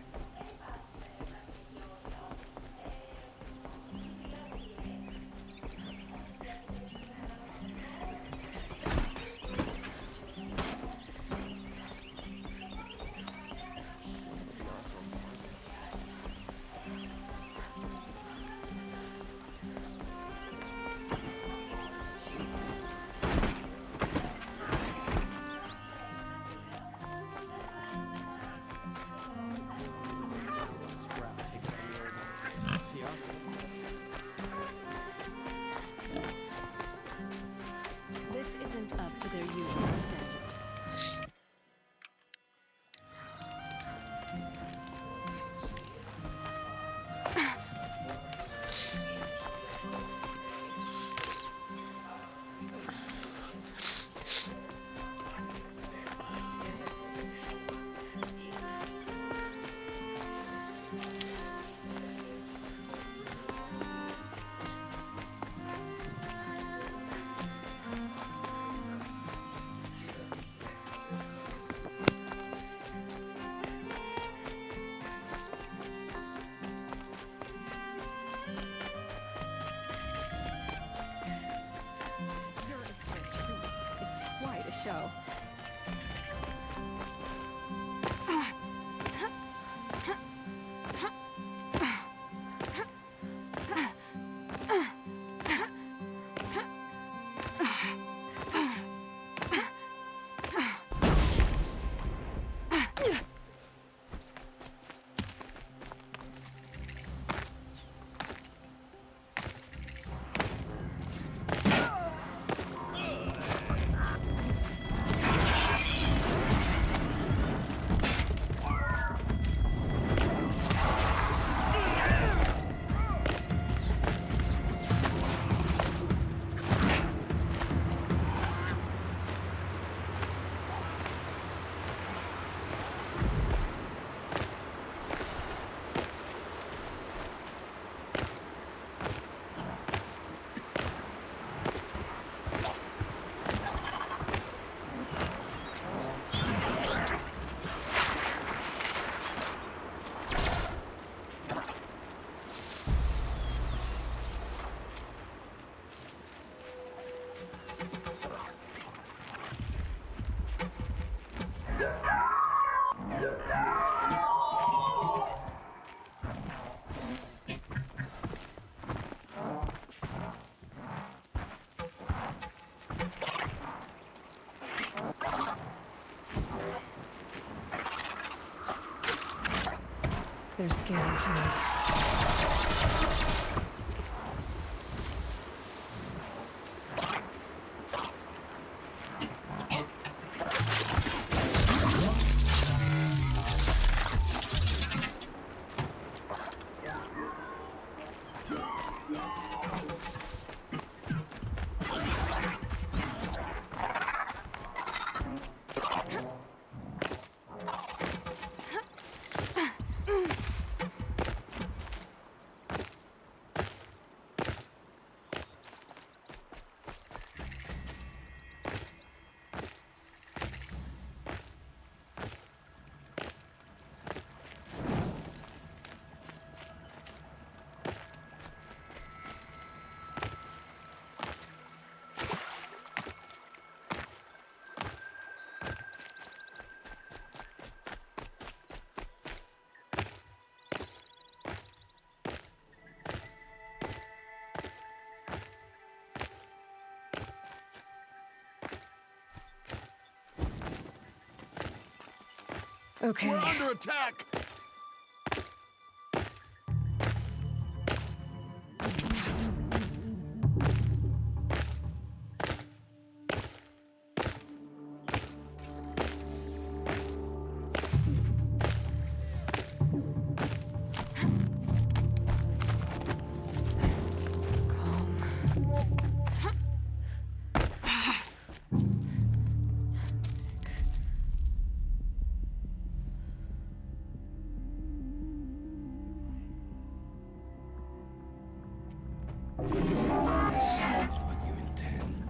They're scanning for me. Okay. We're under attack! This is what you intend.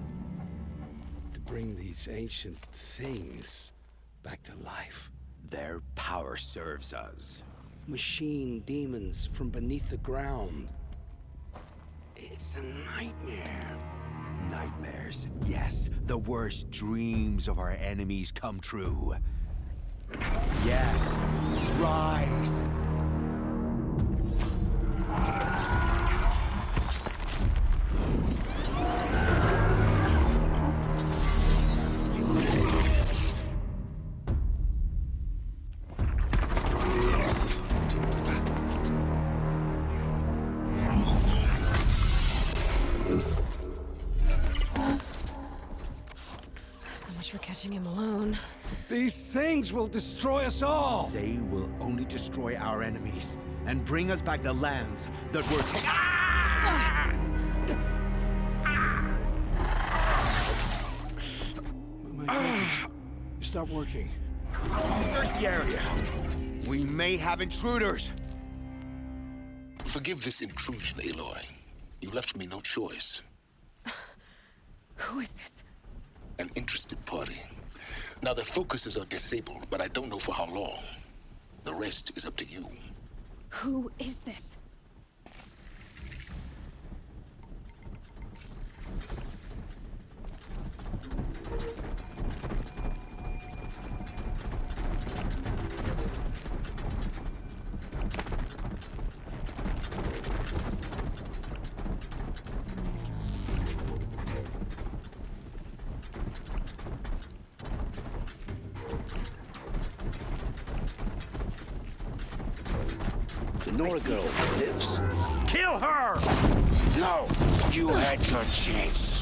To bring these ancient things back to life. Their power serves us. Machine demons from beneath the ground. It's a nightmare. Nightmares. Yes, the worst dreams of our enemies come true. Yes, rise! So much for catching him alone. These things will destroy us all! They will only destroy our enemies and bring us back the lands that were taken. My focus. Stop working. Search the area. We may have intruders. Forgive this intrusion, Aloy. You left me no choice. Who is this? An interested party. Now, their focuses are disabled, but I don't know for how long. The rest is up to you. Who is this? The Nora girl lives. Kill her! No! You had your chance.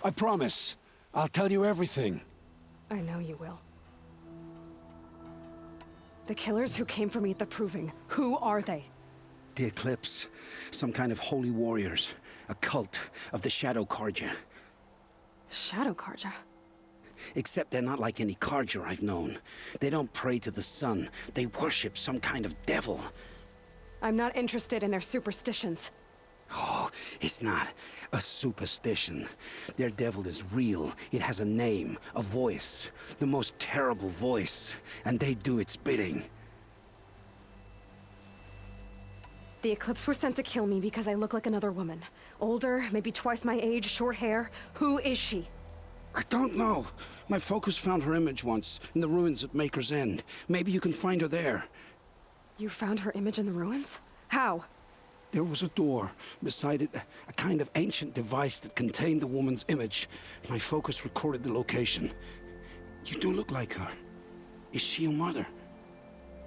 I promise. I'll tell you everything. I know you will. The killers who came for me at the Proving, who are they? The Eclipse. Some kind of holy warriors. A cult of the Shadow Carja. Shadow Carja? Except they're not like any Carja I've known. They don't pray to the sun. They worship some kind of devil. I'm not interested in their superstitions. Oh, it's not a superstition. Their devil is real. It has a name, a voice. The most terrible voice. And they do its bidding. The Eclipse were sent to kill me because I look like another woman. Older, maybe twice my age, short hair. Who is she? I don't know. My focus found her image once, in the ruins at Maker's End. Maybe you can find her there. You found her image in the ruins? How? There was a door. Beside it, a kind of ancient device that contained the woman's image. My focus recorded the location. You do look like her. Is she your mother?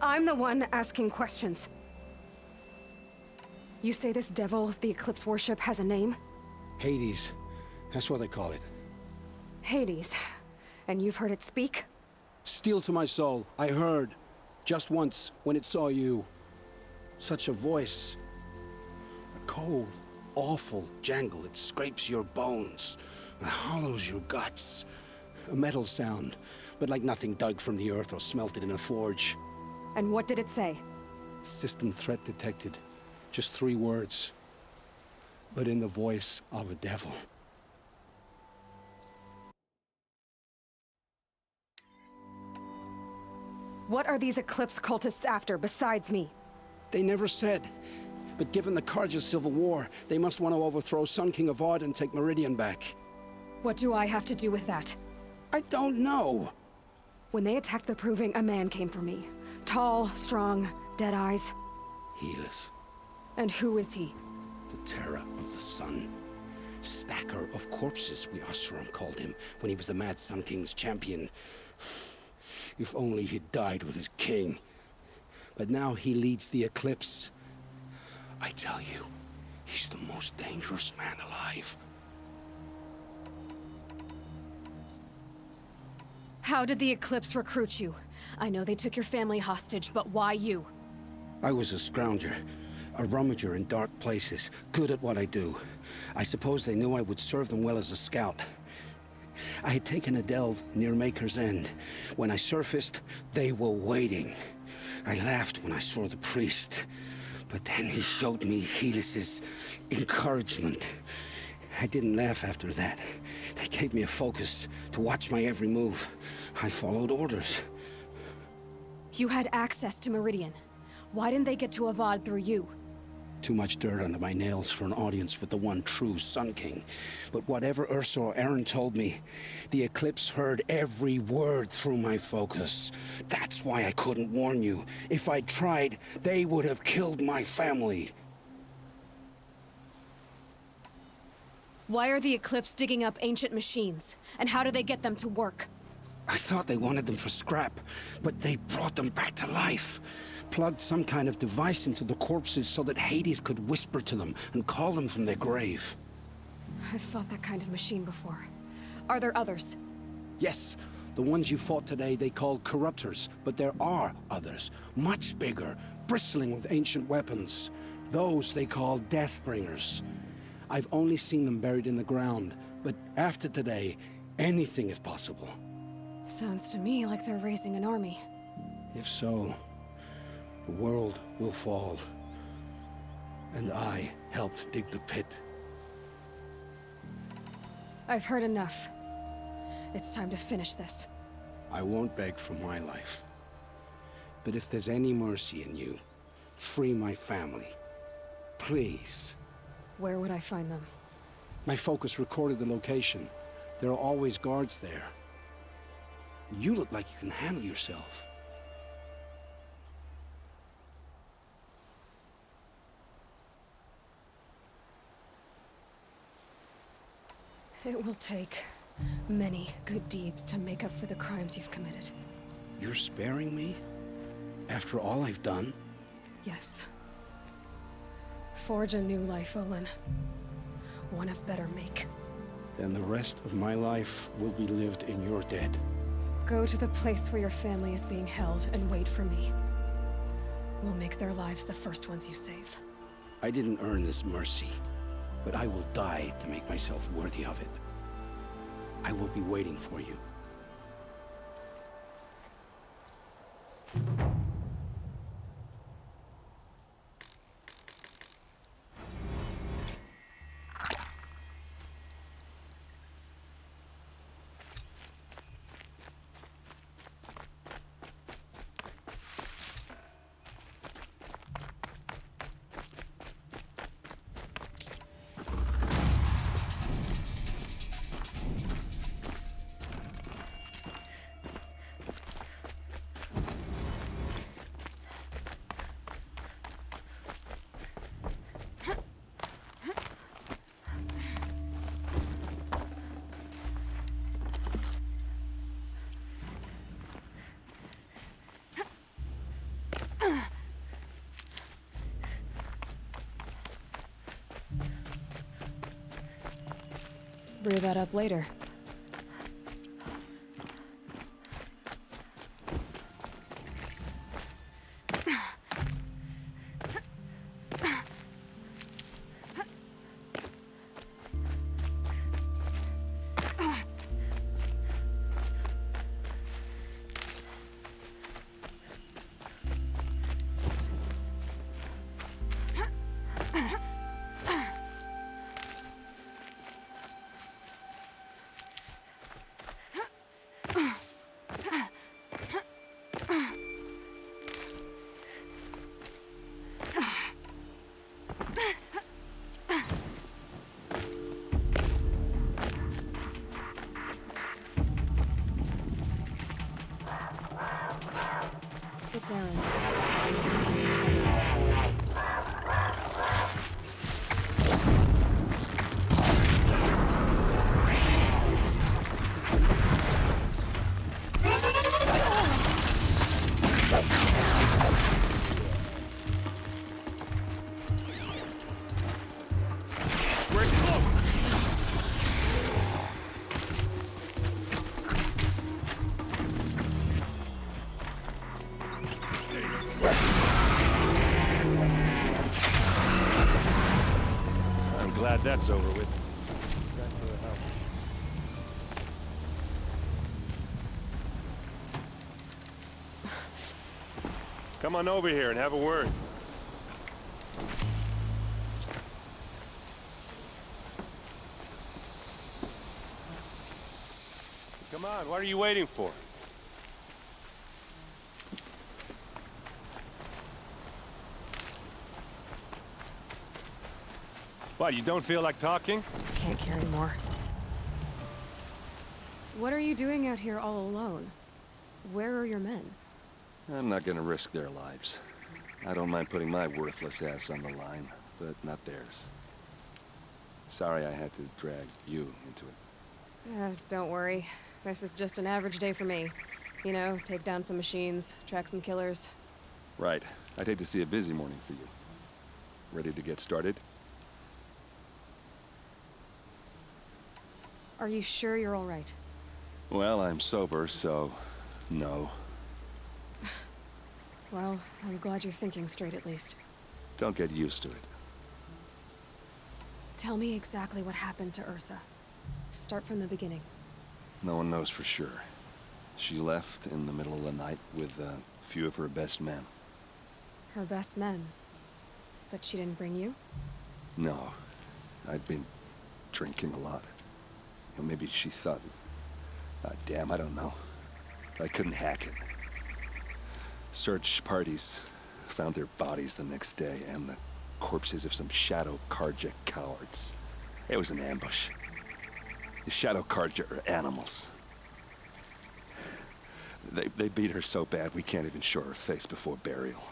I'm the one asking questions. You say this devil the Eclipse worship has a name? Hades. That's what they call it. Hades. And you've heard it speak? Steel to my soul. I heard. Just once, when it saw you. Such a voice. A cold, awful jangle. It scrapes your bones. It hollows your guts. A metal sound, but like nothing dug from the earth or smelted in a forge. And what did it say? System threat detected. Just 3 words. But in the voice of a devil. What are these Eclipse cultists after, besides me? They never said. But given the Carja civil war, they must want to overthrow Sun King Avad and take Meridian back. What do I have to do with that? I don't know. When they attacked the Proving, a man came for me. Tall, strong, dead eyes. Helis. And who is he? The terror of the sun. Stacker of corpses, we Oseram called him, when he was the Mad Sun King's champion. If only he'd died with his king. But now he leads the Eclipse. I tell you, he's the most dangerous man alive. How did the Eclipse recruit you? I know they took your family hostage, but why you? I was a scrounger. A rummager in dark places, good at what I do. I suppose they knew I would serve them well as a scout. I had taken a delve near Maker's End. When I surfaced, they were waiting. I laughed when I saw the priest, but then he showed me Helis's encouragement. I didn't laugh after that. They gave me a focus to watch my every move. I followed orders. You had access to Meridian. Why didn't they get to Avad through you? Too much dirt under my nails for an audience with the one true Sun King. But whatever Ursa or Aaron told me, the Eclipse heard every word through my focus. That's why I couldn't warn you. If I'd tried, they would have killed my family. Why are the Eclipse digging up ancient machines? And how do they get them to work? I thought they wanted them for scrap, but they brought them back to life. Plugged some kind of device into the corpses so that Hades could whisper to them and call them from their grave. I've fought that kind of machine before. Are there others? Yes, the ones you fought today they called corruptors, but there are others, much bigger, bristling with ancient weapons. Those they call Deathbringers. I've only seen them buried in the ground, but after today, anything is possible. Sounds to me like they're raising an army. If so, the world will fall. And I helped dig the pit. I've heard enough. It's time to finish this. I won't beg for my life. But if there's any mercy in you, free my family. Please. Where would I find them? My focus recorded the location. There are always guards there. You look like you can handle yourself. It will take many good deeds to make up for the crimes you've committed. You're sparing me? After all I've done? Yes. Forge a new life, Olin. One of better make. then the rest of my life will be lived in your debt. Go to the place where your family is being held and wait for me. We'll make their lives the first ones you save. I didn't earn this mercy, but I will die to make myself worthy of it. I will be waiting for you. Brew that up later. It's errand. Glad that's over with. Come on over here and have a word. Come on, what are you waiting for? What, you don't feel like talking? Can't carry more. What are you doing out here all alone? Where are your men? I'm not gonna risk their lives. I don't mind putting my worthless ass on the line, but not theirs. Sorry I had to drag you into it. Don't worry. This is just an average day for me. You know, take down some machines, track some killers. Right. I'd hate to see a busy morning for you. Ready to get started? Are you sure you're all right? Well, I'm sober, so no. Well, I'm glad you're thinking straight at least. Don't get used to it. Tell me exactly what happened to Ursa. Start from the beginning. No one knows for sure. She left in the middle of the night with a few of her best men. Her best men? But she didn't bring you? No. I'd been drinking a lot. Or maybe she thought... damn, I don't know. I couldn't hack it. Search parties found their bodies the next day and the corpses of some Shadow Karja cowards. It was an ambush. The Shadow Karja are animals. They beat her so bad we can't even show her face before burial.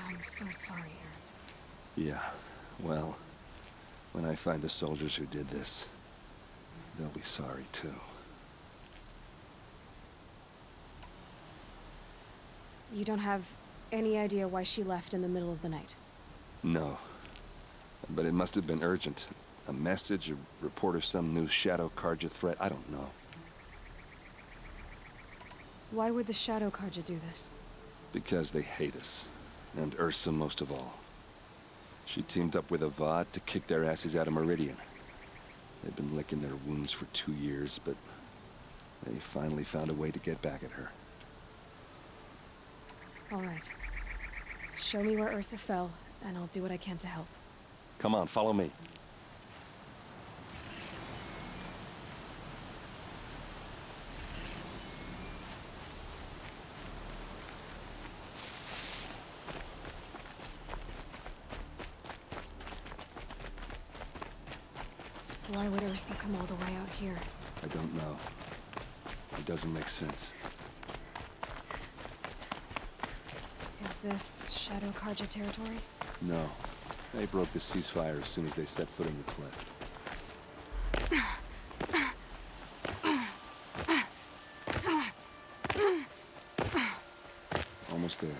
I'm so sorry, Erend. Yeah, well, when I find the soldiers who did this, they'll be sorry too. You don't have any idea why she left in the middle of the night? No. But it must have been urgent. A message, a report of some new Shadow Karja threat, I don't know. Why would the Shadow Karja do this? Because they hate us. And Ursa most of all. She teamed up with Avad to kick their asses out of Meridian. They've been licking their wounds for 2 years, but they finally found a way to get back at her. All right. Show me where Ursa fell, and I'll do what I can to help. Come on, follow me. Why would Ursa come all the way out here? I don't know. It doesn't make sense. Is this Shadow Karja territory? No. They broke the ceasefire as soon as they set foot in the cliff. Almost there.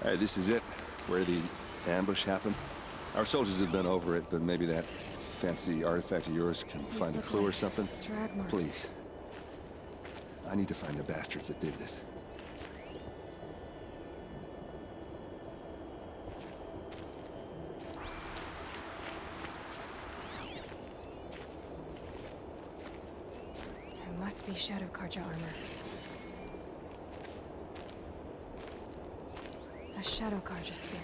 All right, this is it, where the ambush happened. Our soldiers have been over it, but maybe that fancy artifact of yours can find a clue or something. Drag marks. Please. I need to find the bastards that did this. There must be Shadow Karja armor. A Shadow Karja spear.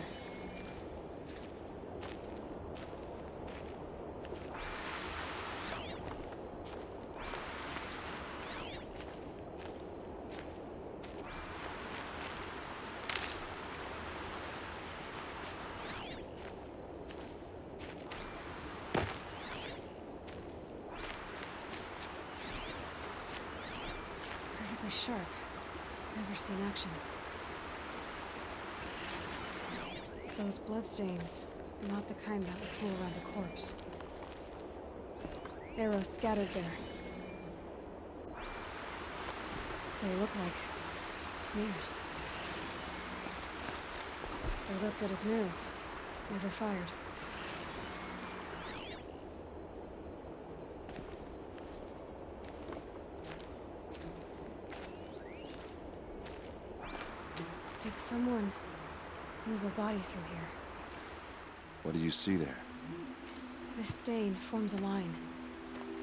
It's perfectly sharp. Never seen action. Those bloodstains, not the kind that would fool around a corpse. Arrows scattered there. They look like smears. They look good as new. Never fired. Did someone move a body through here? What do you see there? This stain forms a line,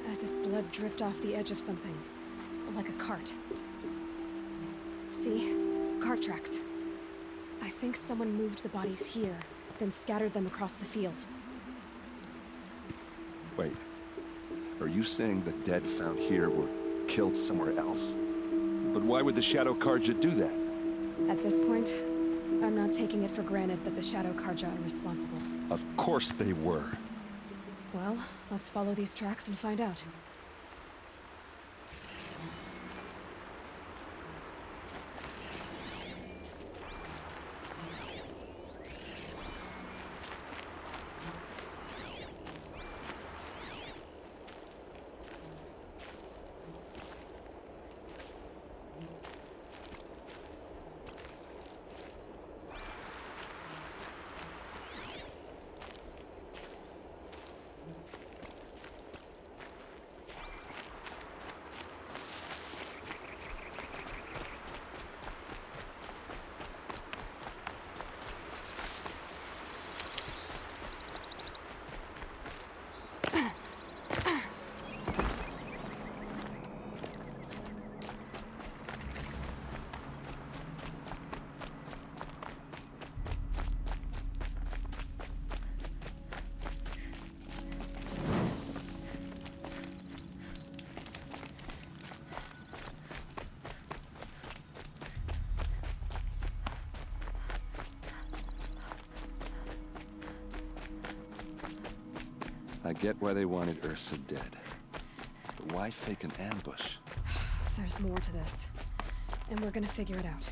as if blood dripped off the edge of something, like a cart. See? Cart tracks. I think someone moved the bodies here, then scattered them across the field. Wait. Are you saying the dead found here were killed somewhere else? But why would the Shadow Karja do that? At this point, I'm not taking it for granted that the Shadow Karja are responsible. Of course they were. Well, let's follow these tracks and find out. I get why they wanted Ursa dead. But why fake an ambush? There's more to this, and we're gonna figure it out.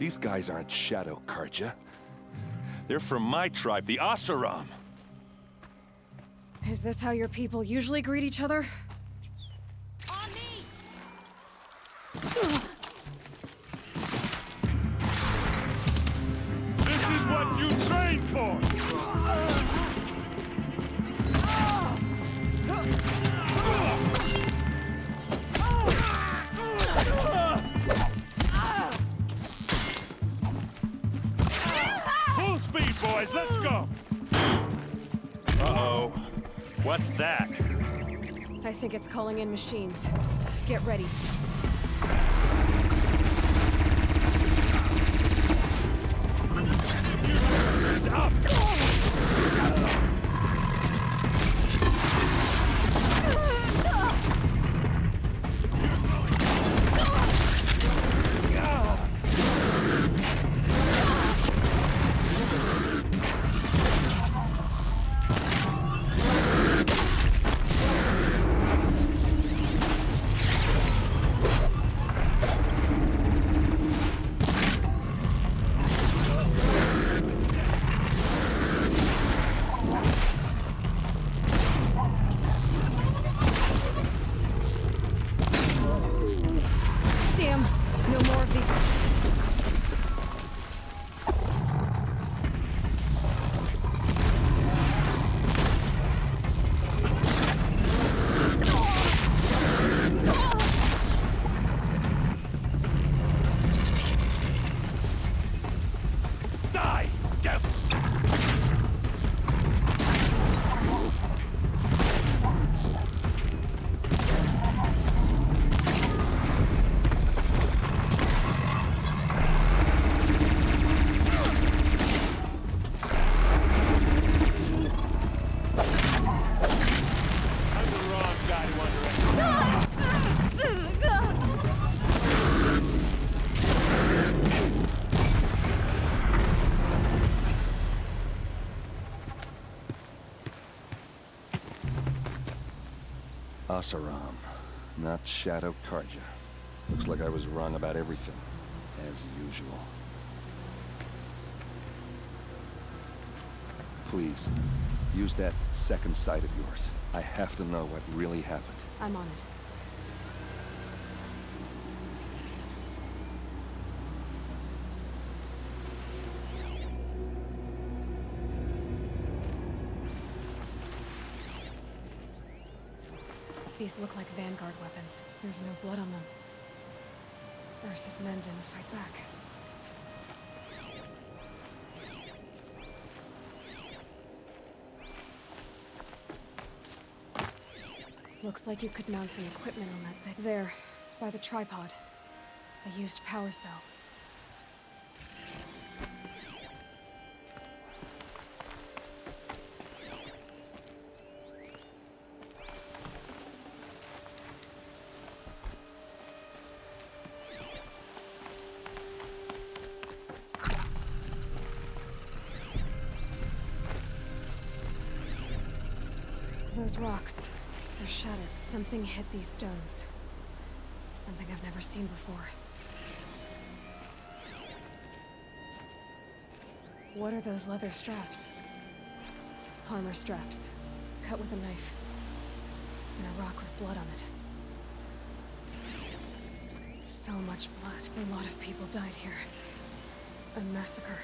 These guys aren't Shadow Karja. They're from my tribe, the Asaram. Is this how your people usually greet each other? This is what you trained for! Full speed, boys, let's go! Uh-oh. What's that? I think it's calling in machines. Get ready. Up! Damn, no more of the... Die, devil! I'm the wrong guy to underestimate. Asaram, not Shadow Karja. Looks like I was wrong about everything, as usual. Please, use that second sight of yours. I have to know what really happened. I'm on it. These look like Vanguard weapons. There's no blood on them. Ursa's men didn't fight back. Looks like you could mount some equipment on that thing. There, by the tripod. A used power cell. Those rocks, they're shattered. Something hit these stones. Something I've never seen before. What are those leather straps? Armor straps, cut with a knife. And a rock with blood on it. So much blood. A lot of people died here. A massacre.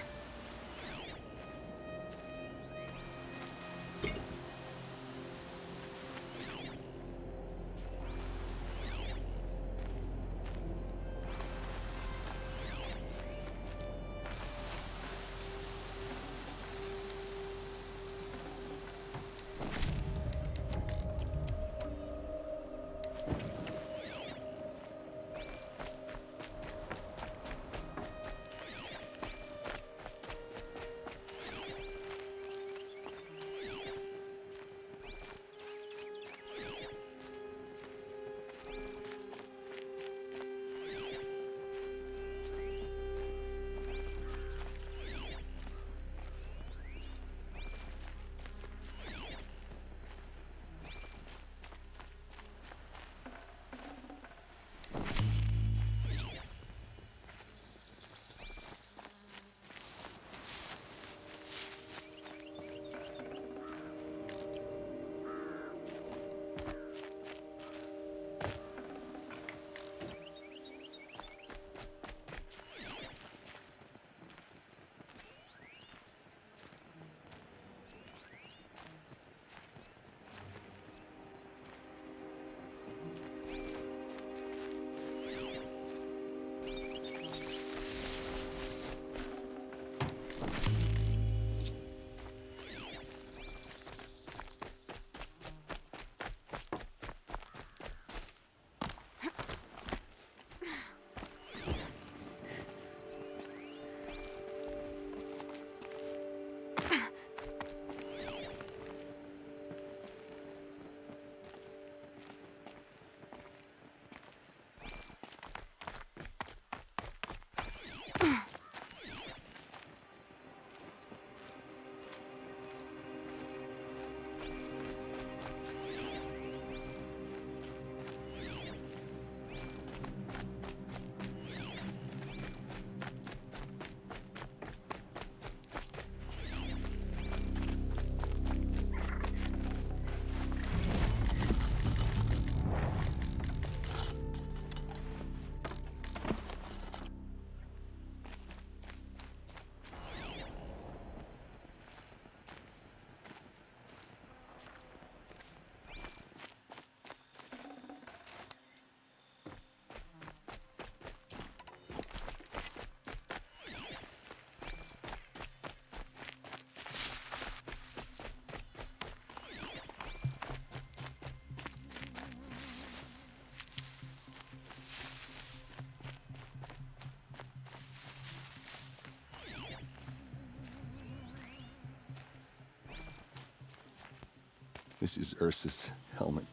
This is Ursa's helmet.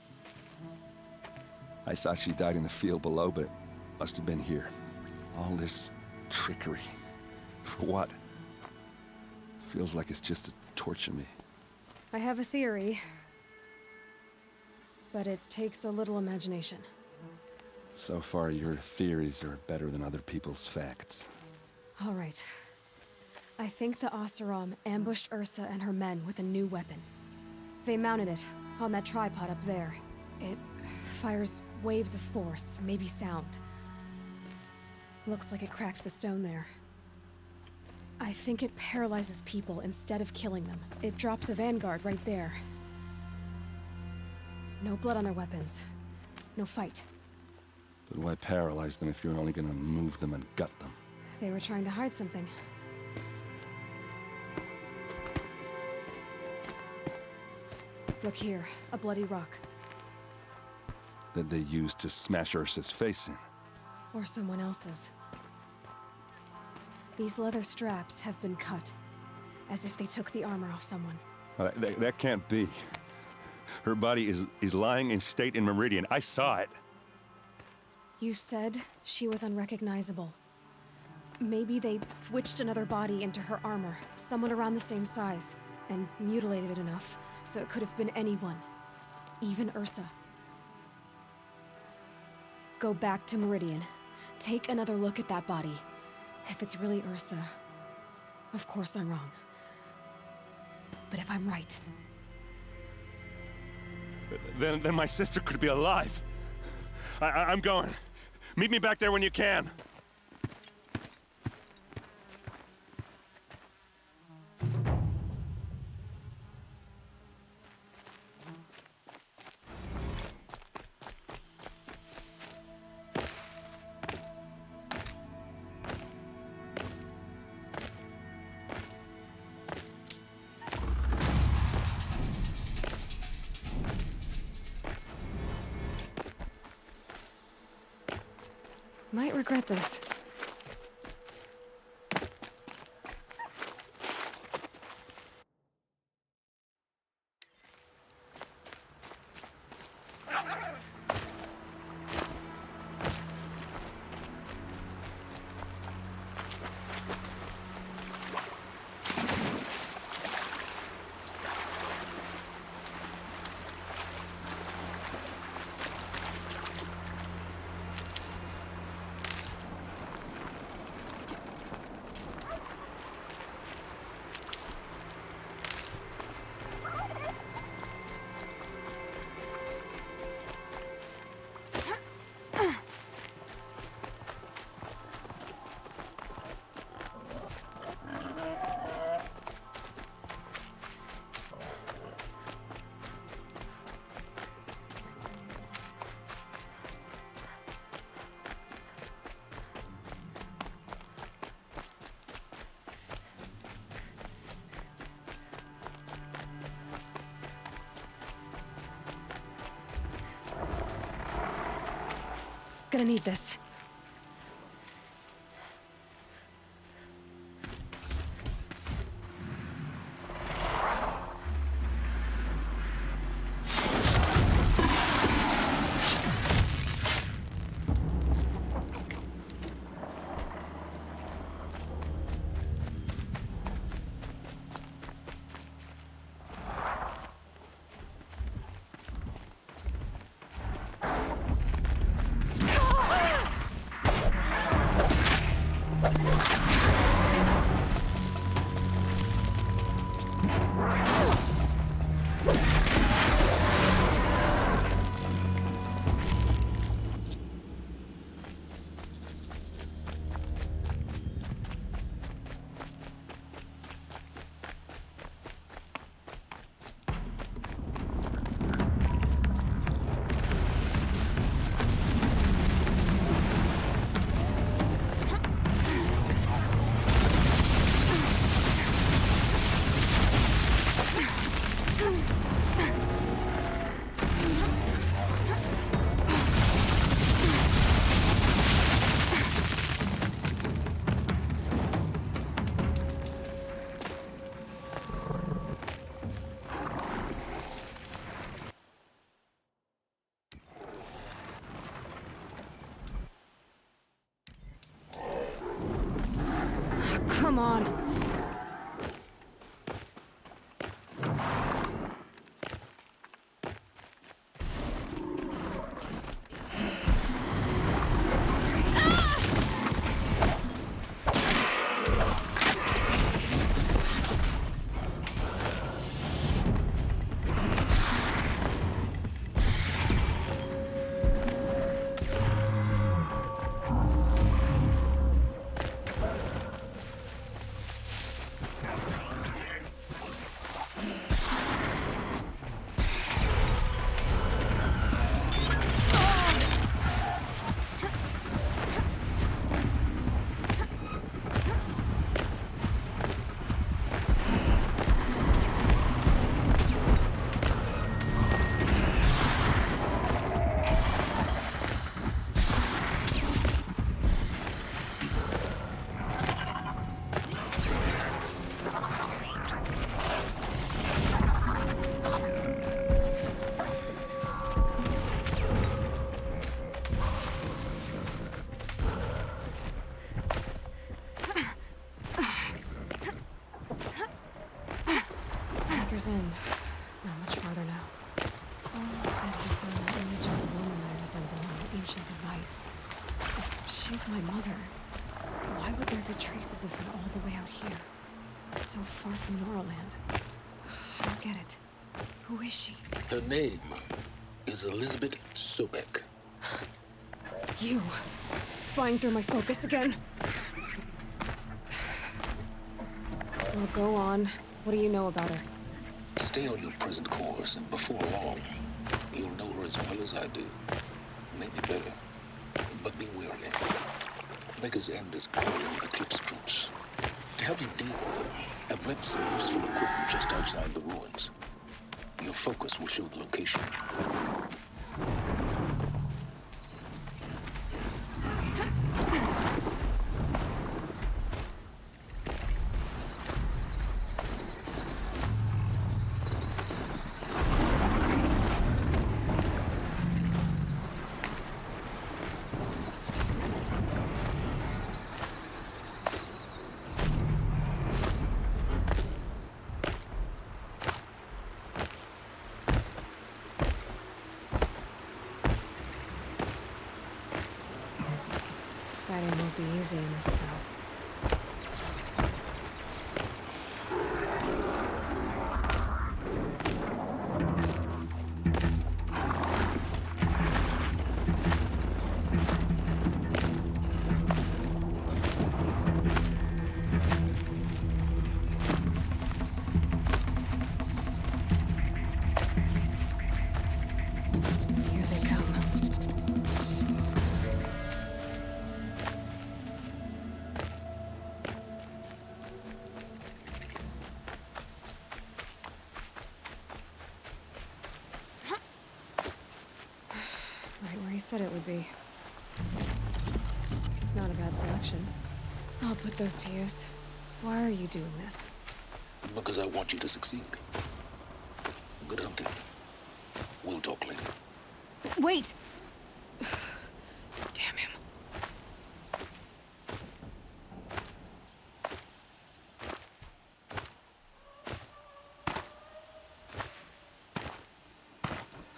I thought she died in the field below, but it must have been here. All this trickery. For what? Feels like it's just to torture me. I have a theory, but it takes a little imagination. So far, your theories are better than other people's facts. All right. I think the Oseram ambushed Ursa and her men with a new weapon. They mounted it on that tripod up there. It fires waves of force, maybe sound. Looks like it cracked the stone there. I think it paralyzes people instead of killing them. It dropped the vanguard right there. No blood on their weapons. No fight. But why paralyze them if you're only gonna move them and gut them? They were trying to hide something. Look here, a bloody rock. That they used to smash Ursa's face in. Or someone else's. These leather straps have been cut, as if they took the armor off someone. That can't be. Her body is lying in state in Meridian. I saw it. You said she was unrecognizable. Maybe they switched another body into her armor, someone around the same size, and mutilated it enough so it could have been anyone, even Ursa. Go back to Meridian. Take another look at that body. If it's really Ursa, of course I'm wrong. But if I'm right... Then my sister could be alive. I'm going. Meet me back there when you can. Might regret this. Gonna need this. Come on. Maker's End. Not much farther now. Owen said he found an image of a woman I resemble on an ancient device. If she's my mother, why would there be traces of her all the way out here? So far from Noraland. I don't get it. Who is she? Her name is Elizabeth Sobek. You! Spying through my focus again? Well, go on. What do you know about her? Stay on your present course, and before long, you'll know her as well as I do. Maybe better. But be wary. Maker's End is calling Eclipse troops. To help you deal with them, I've left some useful equipment just outside the ruins. Your focus will show the location. Sighting won't be easy in this snow. Here they come. Right where he said it would be. Not a bad selection. I'll put those to use. Why are you doing this? Because I want you to succeed. Good hunting. We'll talk later. Wait! Damn him.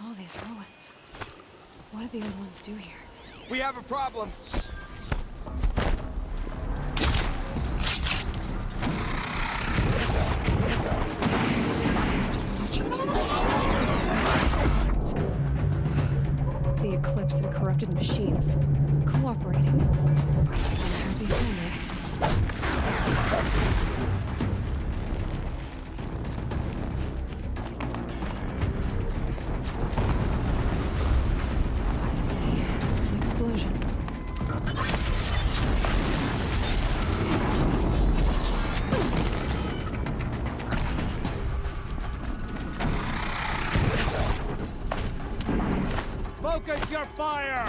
All these ruins. What do the old ones do here? We have a problem. The Eclipse and corrupted machines. Cooperating. Unhappy family. An explosion. Focus your fire!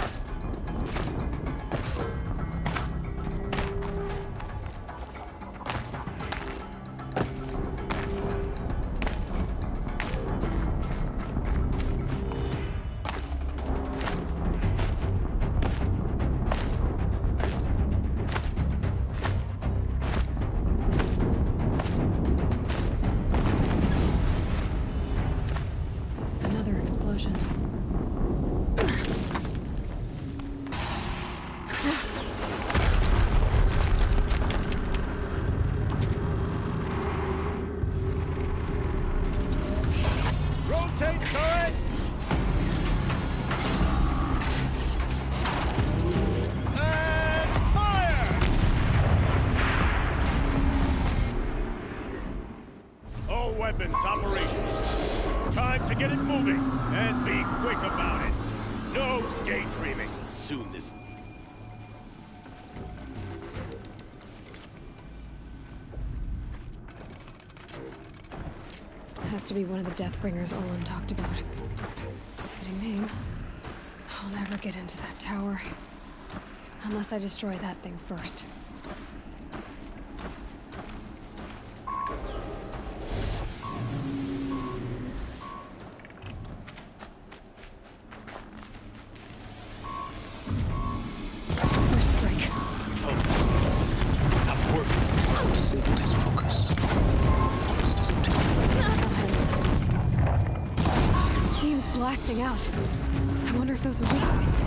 Rotate turret! And fire! All weapons operational. Time to get it moving, and be quick about it. No daydreaming. Soon this... Has to be one of the Deathbringers Olin talked about. Fitting name. I'll never get into that tower. Unless I destroy that thing first. First strike. Focus. Not working. How disabled his focus. Focus doesn't take. Steam's blasting out. I wonder if those are weak points.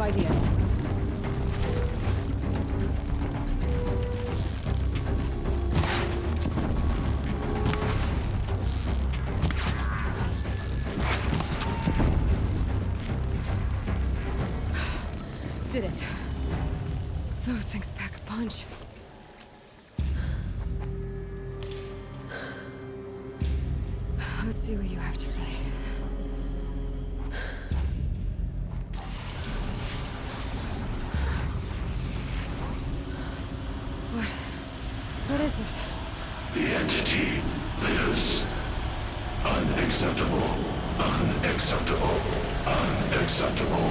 Ideas. Did it. Those things pack a punch. Let's see what you have to say. What is this? The entity lives. Unacceptable. Unacceptable. Unacceptable.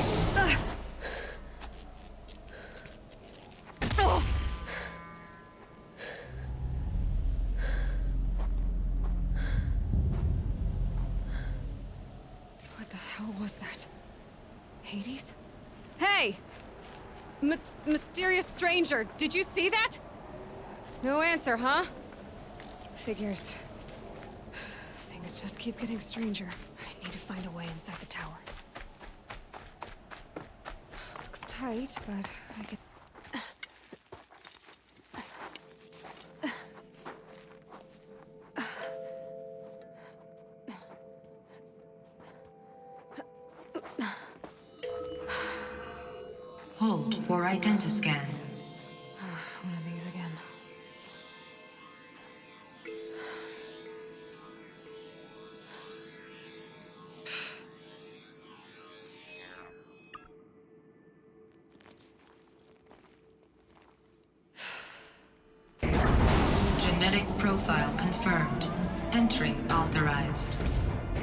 What the hell was that? Hades? Hey! Mysterious stranger, did you see that? No answer, huh? Figures. Things just keep getting stranger. I need to find a way inside the tower. Looks tight, but I could... Hold for identiscan. One of these again. Genetic profile confirmed. Entry authorized.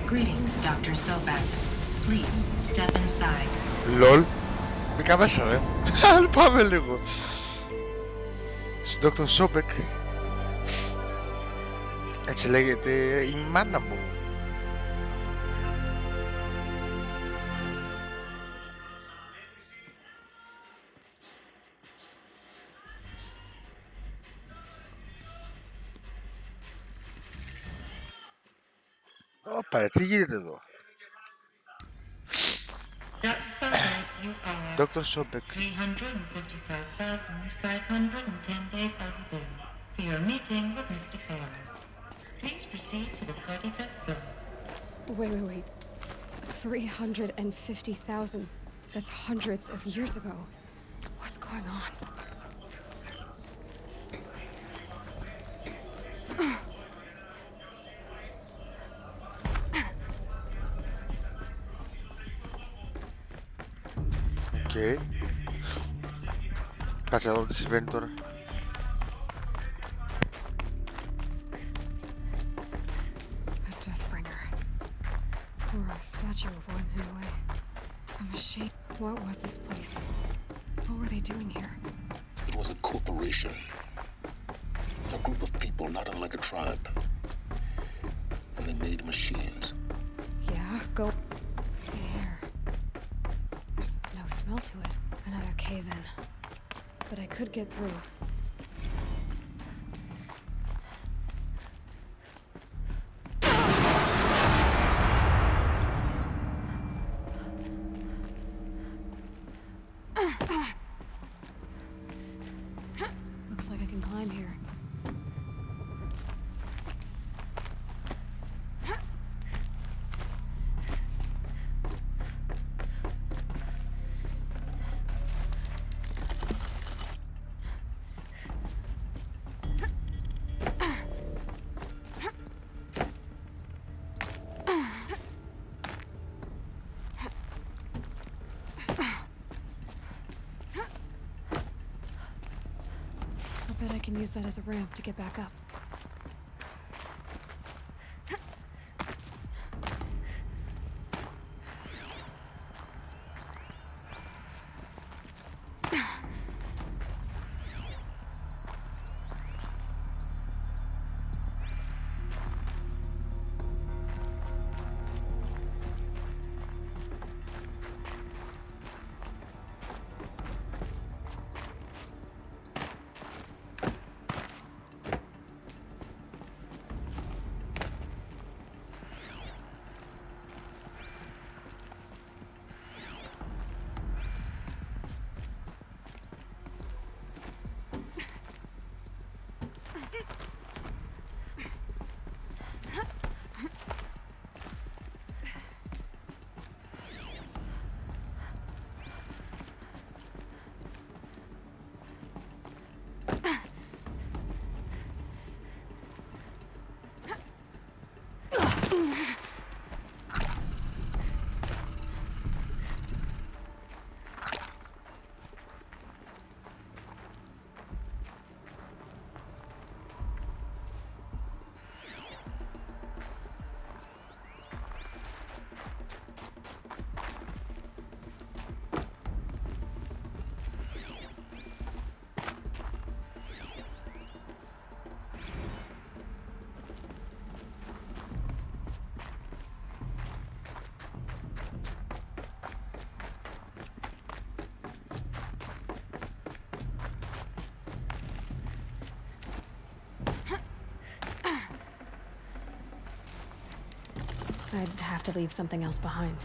Greetings, Dr. Sobek. Please step inside. LOL. Μπήκα μέσα ρε. Πάμε λίγο. Στον Dr. Sobek. Έτσι λέγεται η μάνα μου. Ωπα, τι γίνεται εδώ. Dr. Sobek. 355,510 days overdue for your meeting with Mr. Farrell. Please proceed to the 35th floor. Wait. 350,000. That's hundreds of years ago. What's going on? Okay. Κάτσε να δω τι συμβαίνει τώρα. A Deathbringer. Or a statue of one, anyway. A machine. What was this place? What were they doing here? It was a corporation. A group of people not unlike a tribe. And they made machines. Yeah, go here. There's no smell to it. Another cave-in. But I could get through. Looks like I can climb here. I bet I can use that as a ramp to get back up. I'd have to leave something else behind.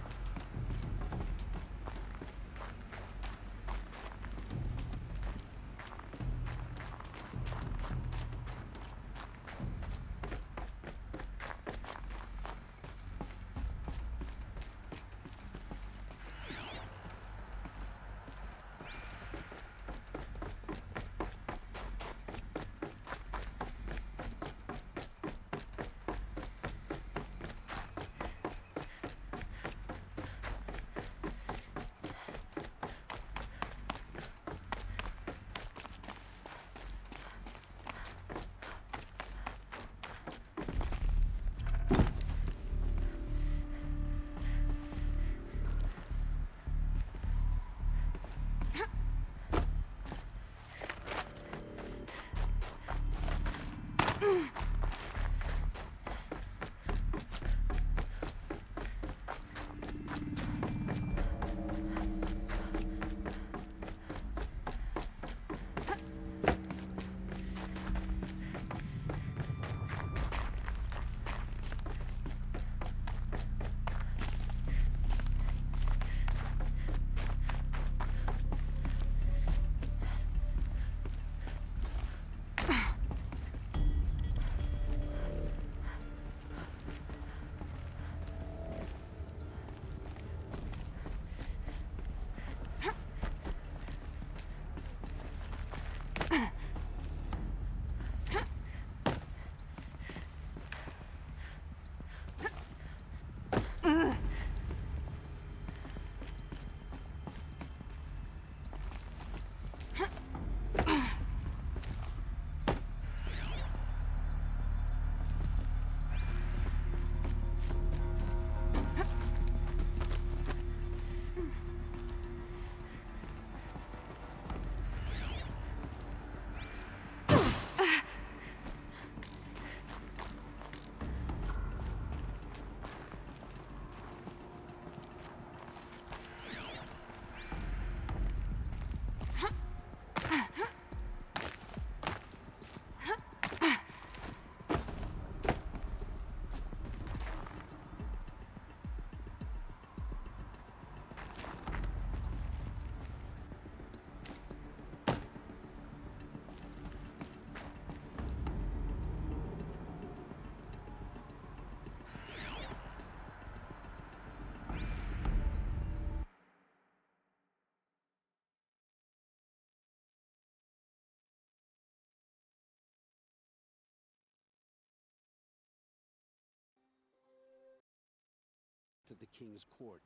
to the king's court.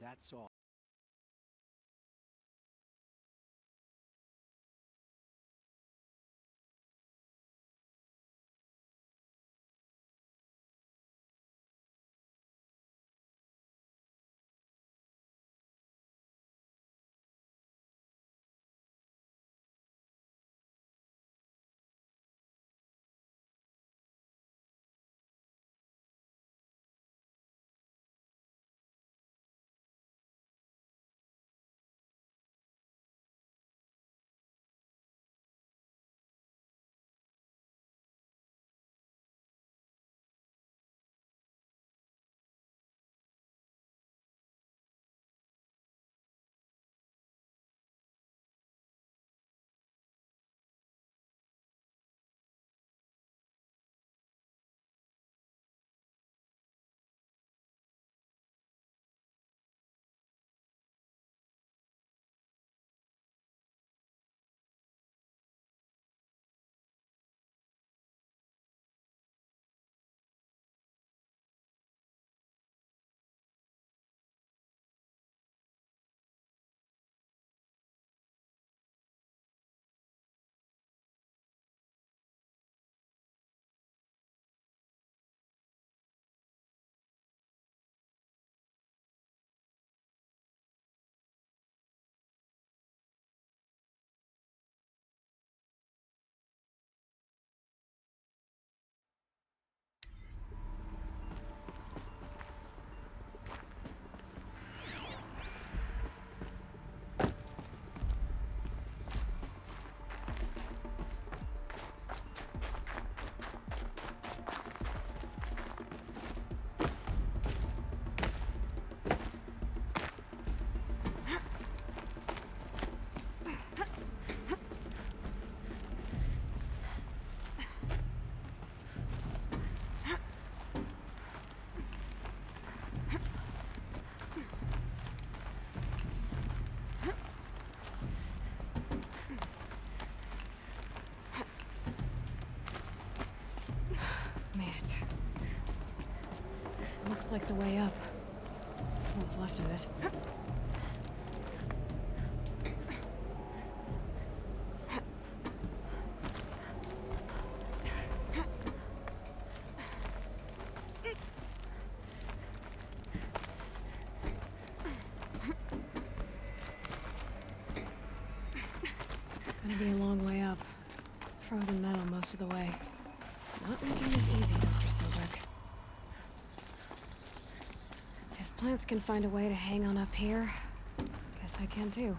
That's all. Made it. Looks like the way up. What's left of it. Gonna be a long way up. Frozen metal most of the way. Not making this easy, Dr. Silberg. If plants can find a way to hang on up here, guess I can too.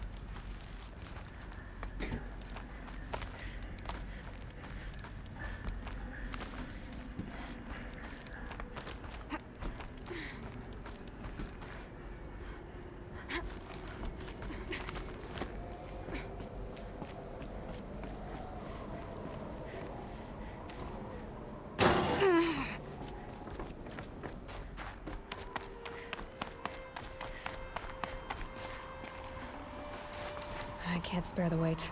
I can't spare the weight.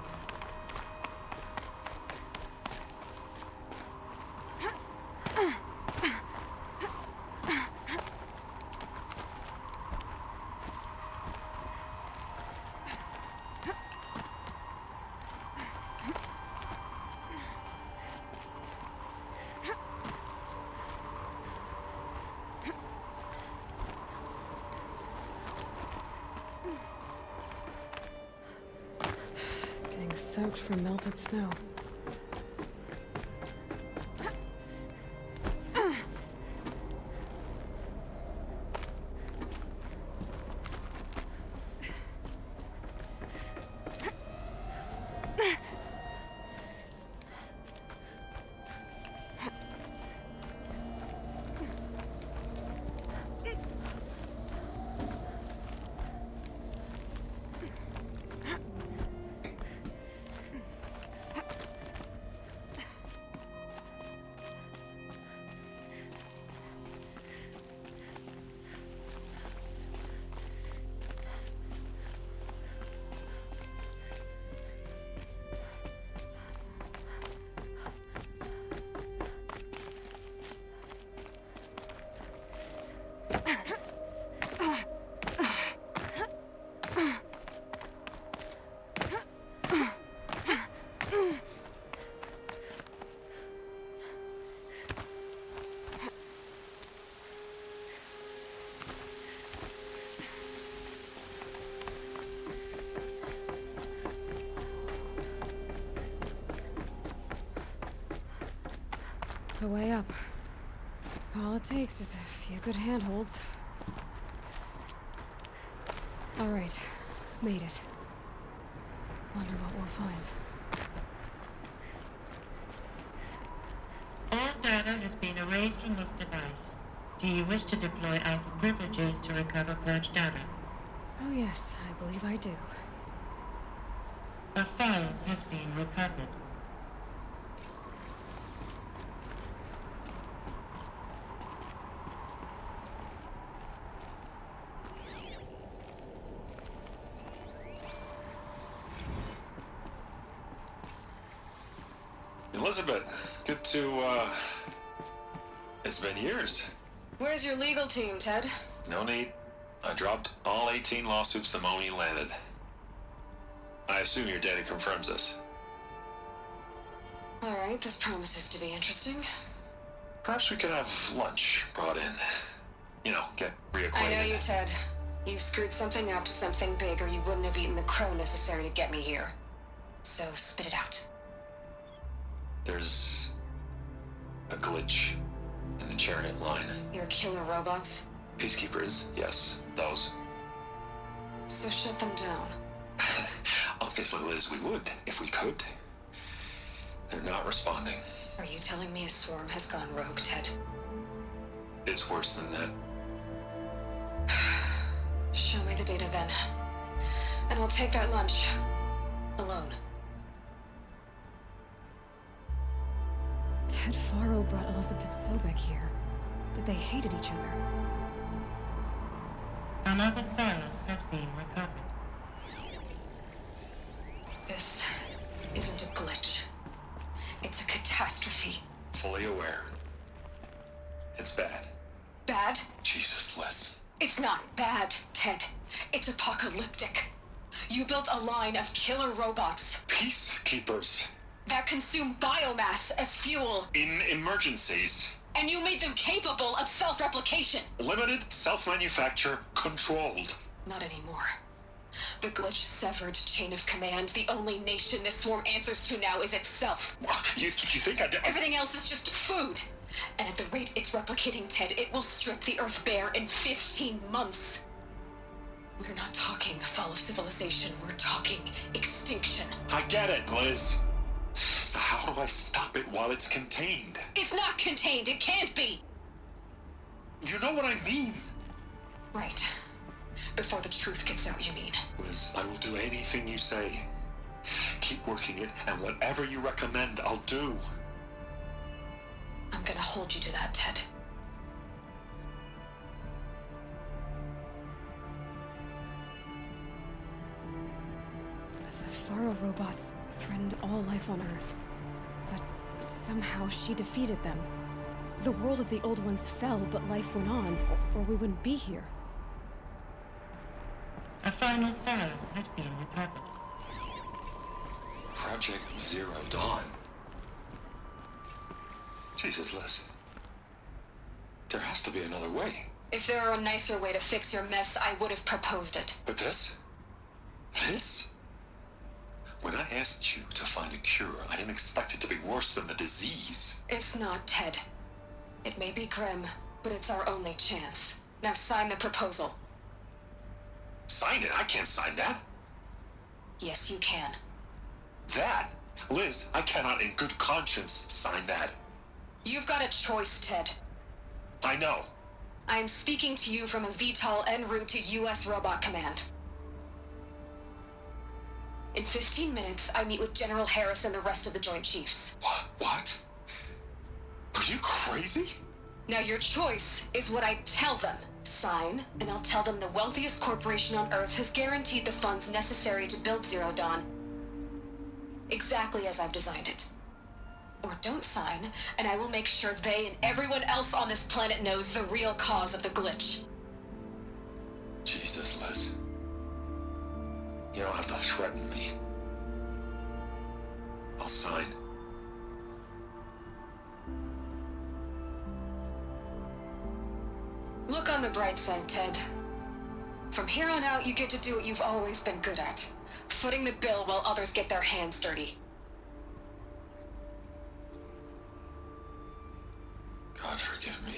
Getting soaked from melted snow. the way up. All it takes is a few good handholds. All right, made it. Wonder what we'll find. All data has been erased from this device. Do you wish to deploy Alpha privileges to recover purged data? Oh yes, I believe I do. A file has been recovered. Elizabeth, good to, it's been years. Where's your legal team, Ted? No need. I dropped all 18 lawsuits the moment you landed. I assume your data confirms this. All right, this promises to be interesting. Perhaps we could have lunch brought in. You know, get reacquainted. I know you, Ted. You screwed something up, something big, or you wouldn't have eaten the crow necessary to get me here. So spit it out. There's a glitch in the chariot line. Your killer robots? Peacekeepers, yes, those. So shut them down. Obviously, Liz, we would, if we could. They're not responding. Are you telling me a swarm has gone rogue, Ted? It's worse than that. Show me the data then. And I'll take that lunch. Alone. Ted Faro brought Elizabeth Sobek here, but they hated each other. Another file has been recovered. This isn't a glitch. It's a catastrophe. Fully aware. It's bad. Bad? Jesus, Liz. It's not bad, Ted. It's apocalyptic. You built a line of killer robots. Peacekeepers. That consume biomass as fuel. In emergencies. And you made them capable of self-replication. Limited, self-manufacture, controlled. Not anymore. The glitch severed chain of command. The only nation this swarm answers to now is itself. You think I did? Everything else is just food. And at the rate it's replicating, Ted, it will strip the Earth bare in 15 months. We're not talking fall of civilization. We're talking extinction. I get it, Liz. So how do I stop it while it's contained? It's not contained. It can't be. You know what I mean. Right. Before the truth gets out, you mean? Liz, I will do anything you say. Keep working it, and whatever you recommend, I'll do. I'm gonna hold you to that, Ted. The Faro robots threatened all life on Earth, but somehow she defeated them. The world of the old ones fell, but life went on, or we wouldn't be here. A final file has been recovered. Project Zero Dawn. Jesus, Liz. There has to be another way. If there were a nicer way to fix your mess, I would have proposed it. But this? This? When I asked you to find a cure, I didn't expect it to be worse than the disease. It's not, Ted. It may be grim, but it's our only chance. Now sign the proposal. Sign it? I can't sign that. Yes, you can. That? Liz, I cannot in good conscience sign that. You've got a choice, Ted. I know. I am speaking to you from a VTOL en route to U.S. Robot Command. In 15 minutes, I meet with General Harris and the rest of the Joint Chiefs. What? Are you crazy? Now your choice is what I tell them. Sign, and I'll tell them the wealthiest corporation on Earth has guaranteed the funds necessary to build Zero Dawn. Exactly as I've designed it. Or don't sign, and I will make sure they and everyone else on this planet knows the real cause of the glitch. Jesus, Liz. You don't have to threaten me. I'll sign. Look on the bright side, Ted. From here on out, you get to do what you've always been good at. Footing the bill while others get their hands dirty. God forgive me.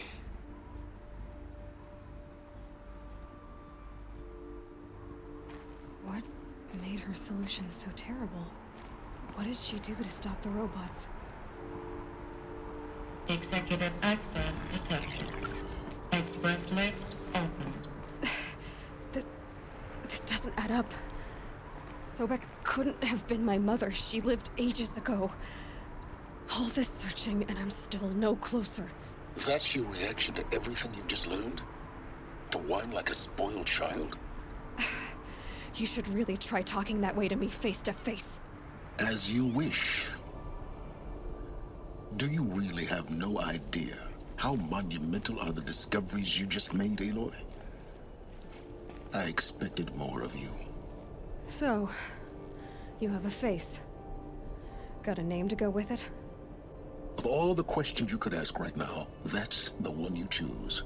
What made her solution so terrible? What did she do to stop the robots? Executive access detected. Express lift opened. This doesn't add up. Sobek couldn't have been my mother. She lived ages ago. All this searching, and I'm still no closer. That's your reaction to everything you've just learned? To whine like a spoiled child? You should really try talking that way to me face to face. As you wish. Do you really have no idea how monumental are the discoveries you just made, Aloy? I expected more of you. So, you have a face. Got a name to go with it? Of all the questions you could ask right now, that's the one you choose.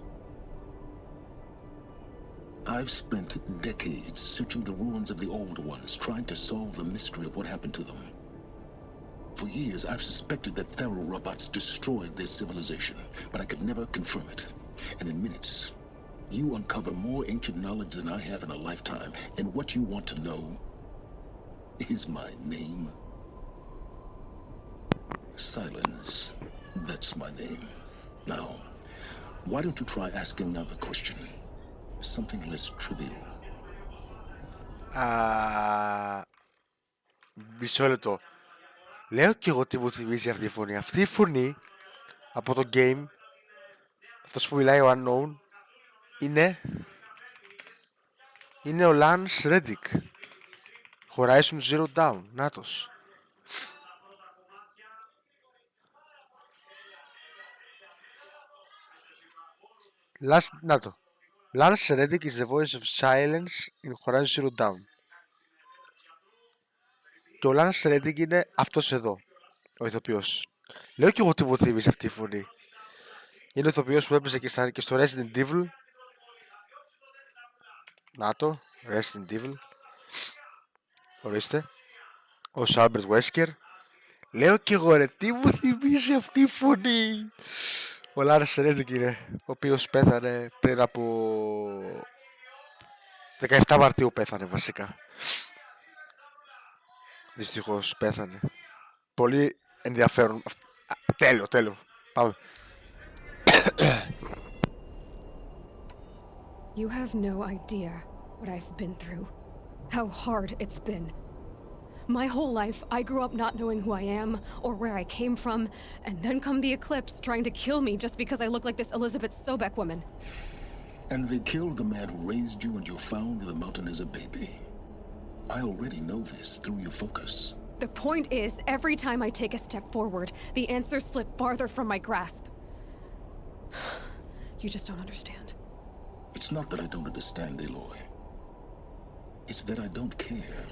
I've spent decades searching the ruins of the old ones, trying to solve the mystery of what happened to them. For years, I've suspected that Thero robots destroyed their civilization, but I could never confirm it. And in minutes, you uncover more ancient knowledge than I have in a lifetime, and what you want to know is my name. Silence. That's my name. Now, why don't you try asking another question? Something less trivial. Μισό λεπτό. Λέω κι εγώ τι μου θυμίζει αυτή η φωνή. Αυτή η φωνή από το game, αυτός που μιλάει ο Unknown, είναι ο Lance Reddick. Horizon Zero Dawn. Νάτος. Να το. Lance Reddick is the voice of silence in Horizon Zero Dawn. Και ο Lance Reddick είναι αυτός εδώ, ο ηθοποιός. Λέω κι εγώ τι μου θυμίζει αυτή η φωνή. Είναι ο ηθοποιός που έπαιζε και στο Resident Evil. Να το, Resident Evil. Ορίστε. Ο Albert Wesker. Λέω κι εγώ ρε, τι μου θυμίζει αυτή η φωνή. Ο Lance Reddick είναι, ο οποίος πέθανε πριν από 17 Μαρτίου πέθανε βασικά. Δυστυχώς πέθανε. Πολύ ενδιαφέρον. Τέλειο. Πάμε. You have no idea what I've been through. How hard it's been. My whole life, I grew up not knowing who I am or where I came from, and then come the Eclipse trying to kill me just because I look like this Elizabeth Sobek woman. And they killed the man who raised you and you found in the mountain as a baby. I already know this through your focus. The point is, every time I take a step forward, the answers slip farther from my grasp. You just don't understand. It's not that I don't understand, Aloy. It's that I don't care.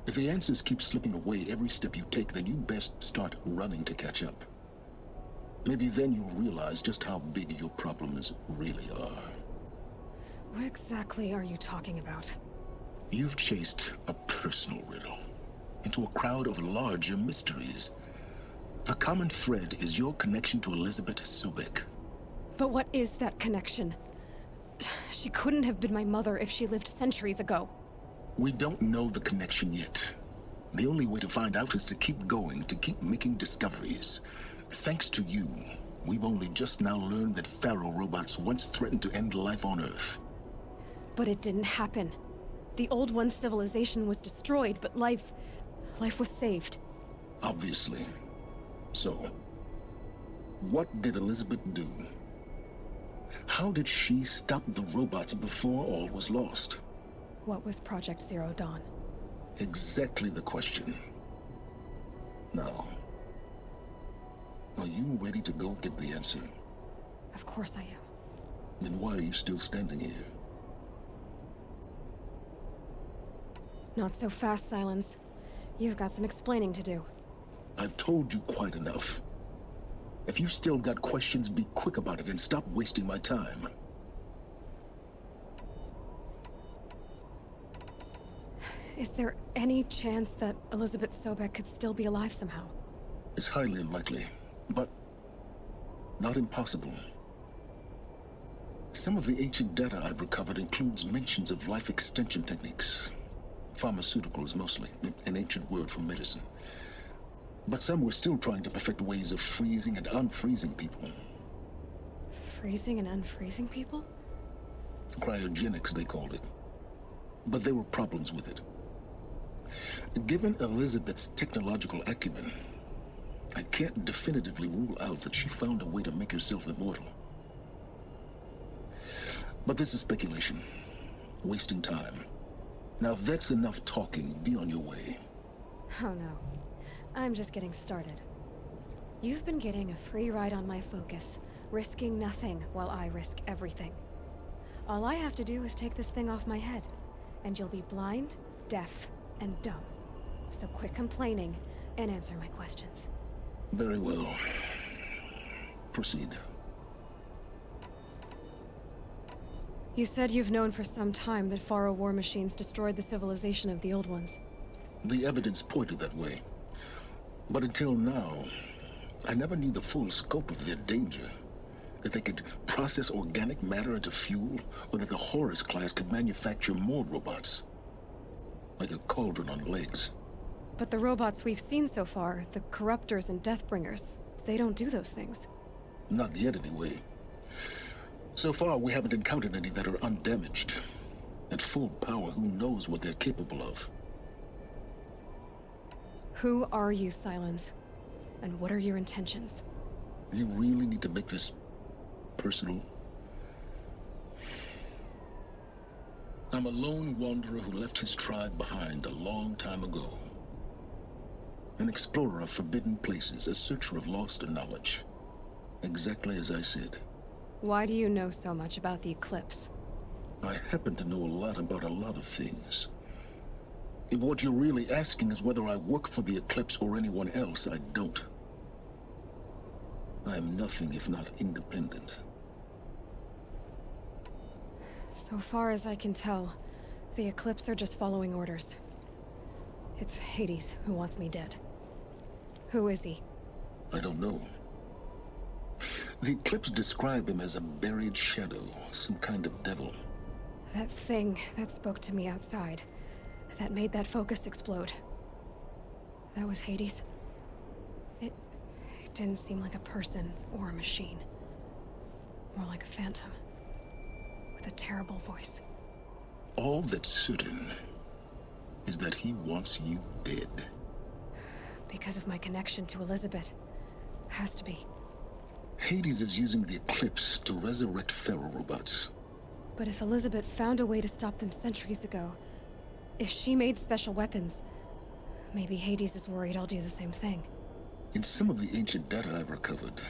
If the answers keep slipping away every step you take, then you best start running to catch up. Maybe then you'll realize just how big your problems really are. What exactly are you talking about? You've chased a personal riddle into a crowd of larger mysteries. The common thread is your connection to Elizabeth Sobek. But what is that connection? She couldn't have been my mother if she lived centuries ago. We don't know the connection yet. The only way to find out is to keep going, to keep making discoveries. Thanks to you, we've only just now learned that Pharaoh robots once threatened to end life on Earth. But it didn't happen. The Old One's civilization was destroyed, but life was saved. Obviously. So, what did Elizabeth do? How did she stop the robots before all was lost? What was Project Zero Dawn? Exactly the question. Now, are you ready to go get the answer? Of course I am. Then why are you still standing here? Not so fast, Silence. You've got some explaining to do. I've told you quite enough. If you still got questions, be quick about it and stop wasting my time. Is there any chance that Elizabeth Sobek could still be alive somehow? It's highly unlikely, but not impossible. Some of the ancient data I've recovered includes mentions of life extension techniques. Pharmaceuticals, mostly, an ancient word for medicine. But some were still trying to perfect ways of freezing and unfreezing people. Freezing and unfreezing people? Cryogenics, they called it. But there were problems with it. Given Elizabeth's technological acumen, I can't definitively rule out that she found a way to make herself immortal. But this is speculation. Wasting time. Now, if that's enough talking, be on your way. Oh no. I'm just getting started. You've been getting a free ride on my focus, risking nothing while I risk everything. All I have to do is take this thing off my head, and you'll be blind, deaf, and dumb. So quit complaining and answer my questions. Very well. Proceed. You said you've known for some time that Faro war machines destroyed the civilization of the Old Ones. The evidence pointed that way. But until now, I never knew the full scope of their danger. That they could process organic matter into fuel, or that the Horus class could manufacture more robots. Like a cauldron on legs. But the robots we've seen so far, the Corruptors and Deathbringers, they don't do those things. Not yet, anyway. So far, we haven't encountered any that are undamaged. At full power, who knows what they're capable of? Who are you, Silence? And what are your intentions? You really need to make this personal? I'm a lone wanderer who left his tribe behind a long time ago. An explorer of forbidden places, a searcher of lost knowledge. Exactly as I said. Why do you know so much about the Eclipse? I happen to know a lot about a lot of things. If what you're really asking is whether I work for the Eclipse or anyone else, I don't. I am nothing if not independent. So far as I can tell, the Eclipse are just following orders. It's Hades who wants me dead. Who is he? I don't know. The Eclipse describe him as a buried shadow, some kind of devil. That thing that spoke to me outside, that made that focus explode. That was Hades. It didn't seem like a person or a machine. More like a phantom. With a terrible voice. All that's certain is that he wants you dead. Because of my connection to Elizabeth. Has to be. Hades is using the Eclipse to resurrect ferrorobots. But if Elizabeth found a way to stop them centuries ago, if she made special weapons, maybe Hades is worried I'll do the same thing. In some of the ancient data I've recovered,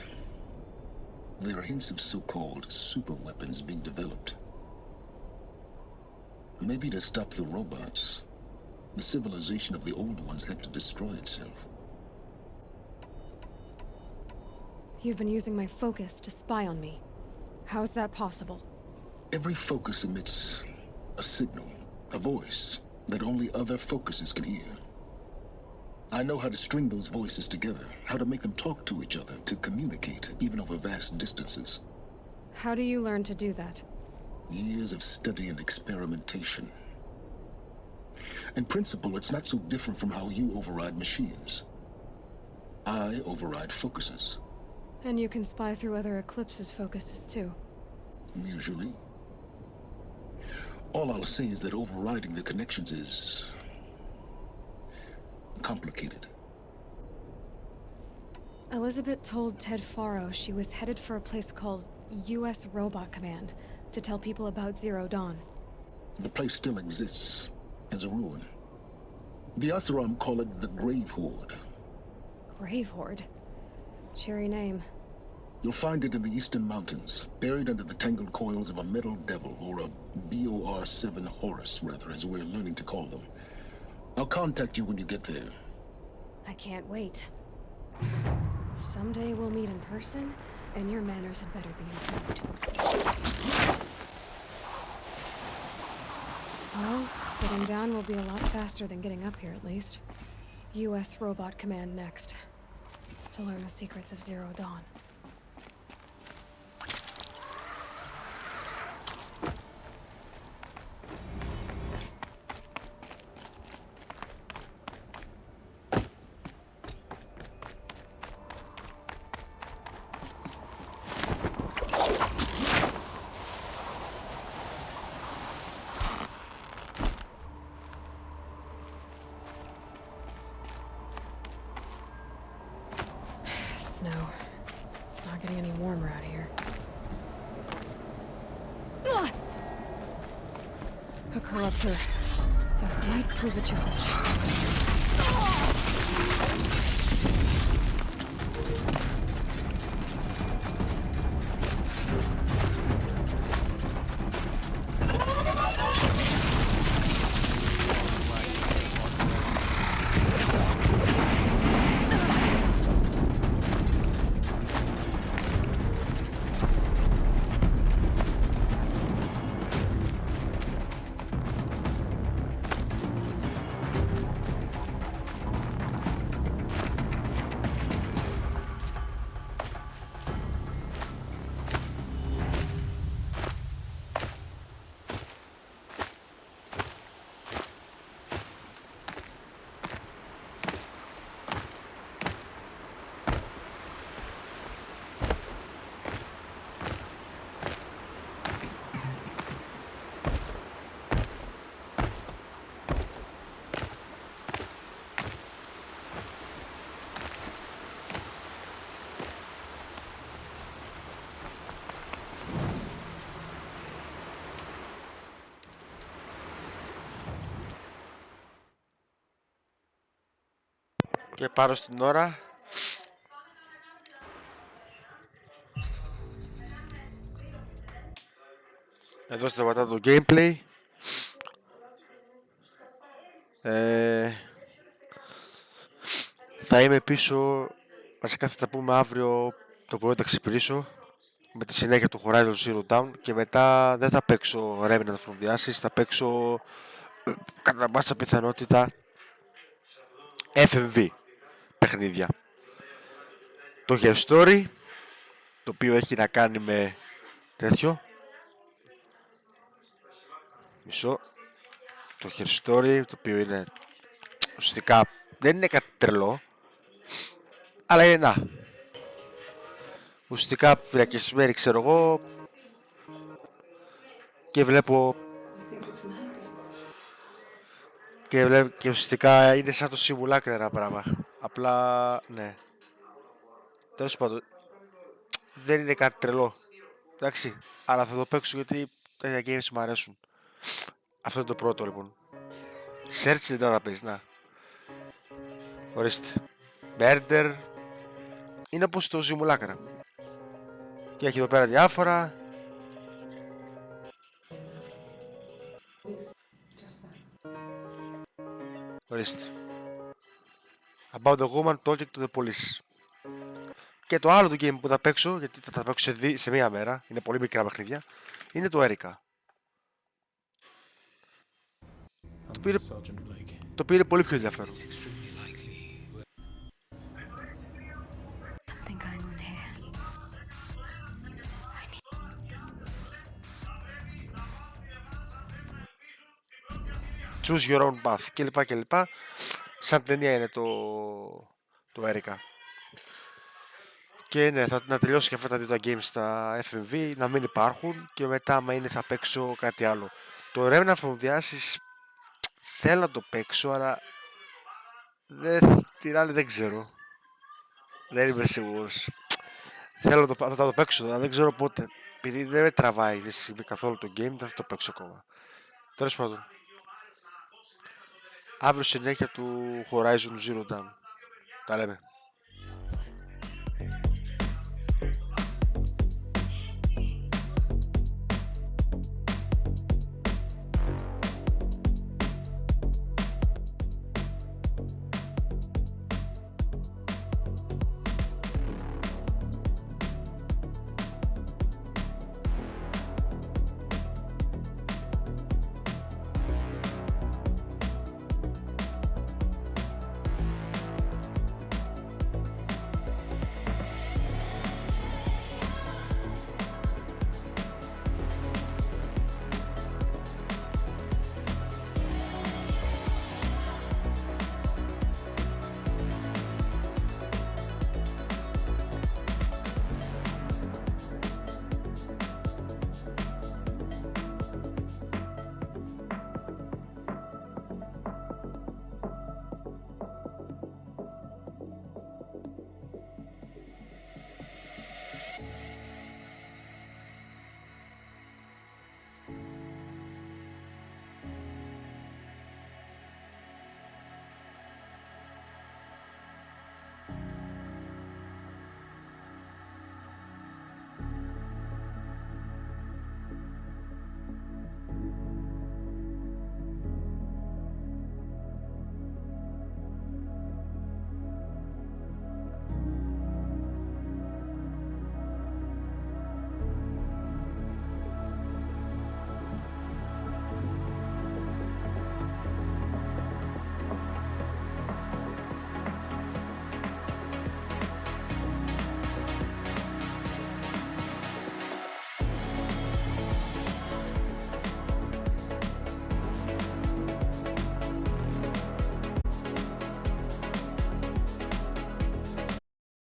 there are hints of so-called super weapons being developed. Maybe to stop the robots, the civilization of the old ones had to destroy itself. You've been using my focus to spy on me. How's that possible? Every focus emits a signal, a voice, that only other focuses can hear. I know how to string those voices together, how to make them talk to each other, to communicate, even over vast distances. How do you learn to do that? Years of study and experimentation. In principle, it's not so different from how you override machines. I override focuses. And you can spy through other Eclipse's focuses too. Usually. All I'll say is that overriding the connections is complicated. Elizabeth told Ted Faro she was headed for a place called U.S. Robot Command to tell people about Zero Dawn. The place still exists, as a ruin. The Asuram call it the Grave Horde. Grave Horde? Cheery name. You'll find it in the Eastern Mountains, buried under the tangled coils of a metal devil, or a BOR-7 Horus, rather, as we're learning to call them. I'll contact you when you get there. I can't wait. Someday we'll meet in person, and your manners had better be improved. Well, getting down will be a lot faster than getting up here, at least. U.S. Robot Command next. To learn the secrets of Zero Dawn. snow. It's not getting any warmer out here. A corruptor. That might prove a challenge. Και πάρω στην ώρα. Εδώ σταματά το gameplay. Θα είμαι πίσω. Βασικά θα τα πούμε αύριο το πρωί, θα ξυπνήσω με τη συνέχεια του Horizon Zero Dawn και μετά δεν θα παίξω Remnant from the Ashes, θα παίξω κατά πάσα πιθανότητα FMV παιχνίδια. Το Her Story, το οποίο έχει να κάνει με τέτοιο. Μισό. Το Her Story, το οποίο είναι ουσιαστικά δεν είναι κάτι τρελό, αλλά είναι να. Ουσιαστικά φυλακισμένη, ξέρω εγώ, και βλέπω και ουσιαστικά είναι σαν το simulacra ένα πράγμα. Απλά, ναι. Τέλος πάντων, δεν είναι κάτι τρελό. Εντάξει, αλλά θα το παίξω γιατί τέτοια games μου αρέσουν. Αυτό είναι το πρώτο λοιπόν. Search the database, να. Ορίστε. Murder. Είναι όπως το simulacra. Και έχει εδώ πέρα διάφορα. Ορίστε. About the woman talking to the police. Και το άλλο του game που θα παίξω, γιατί θα τα παίξω σε μία μέρα, είναι πολύ μικρά παιχνίδια, είναι το Erica. Το οποίο είναι πολύ πιο ενδιαφέρον. Choose your own path κλπ. Κλπ. Σαν ταινία είναι το Erica. Και ναι, να τελειώσω και αυτά τα δύο τα games στα FMV, να μην υπάρχουν και μετά άμα είναι θα παίξω κάτι άλλο. Το Remnant from the Ashes θέλω να το παίξω, αλλά την άλλη δεν ξέρω. Δεν είμαι σίγουρος. Θέλω θα το παίξω, αλλά δεν ξέρω πότε. Επειδή δεν με τραβάει δεν συμβεί καθόλου το game, δεν θα το παίξω ακόμα. Τέλος πάντων. Αύριο συνέχεια του Horizon Zero Dawn. Τα λέμε.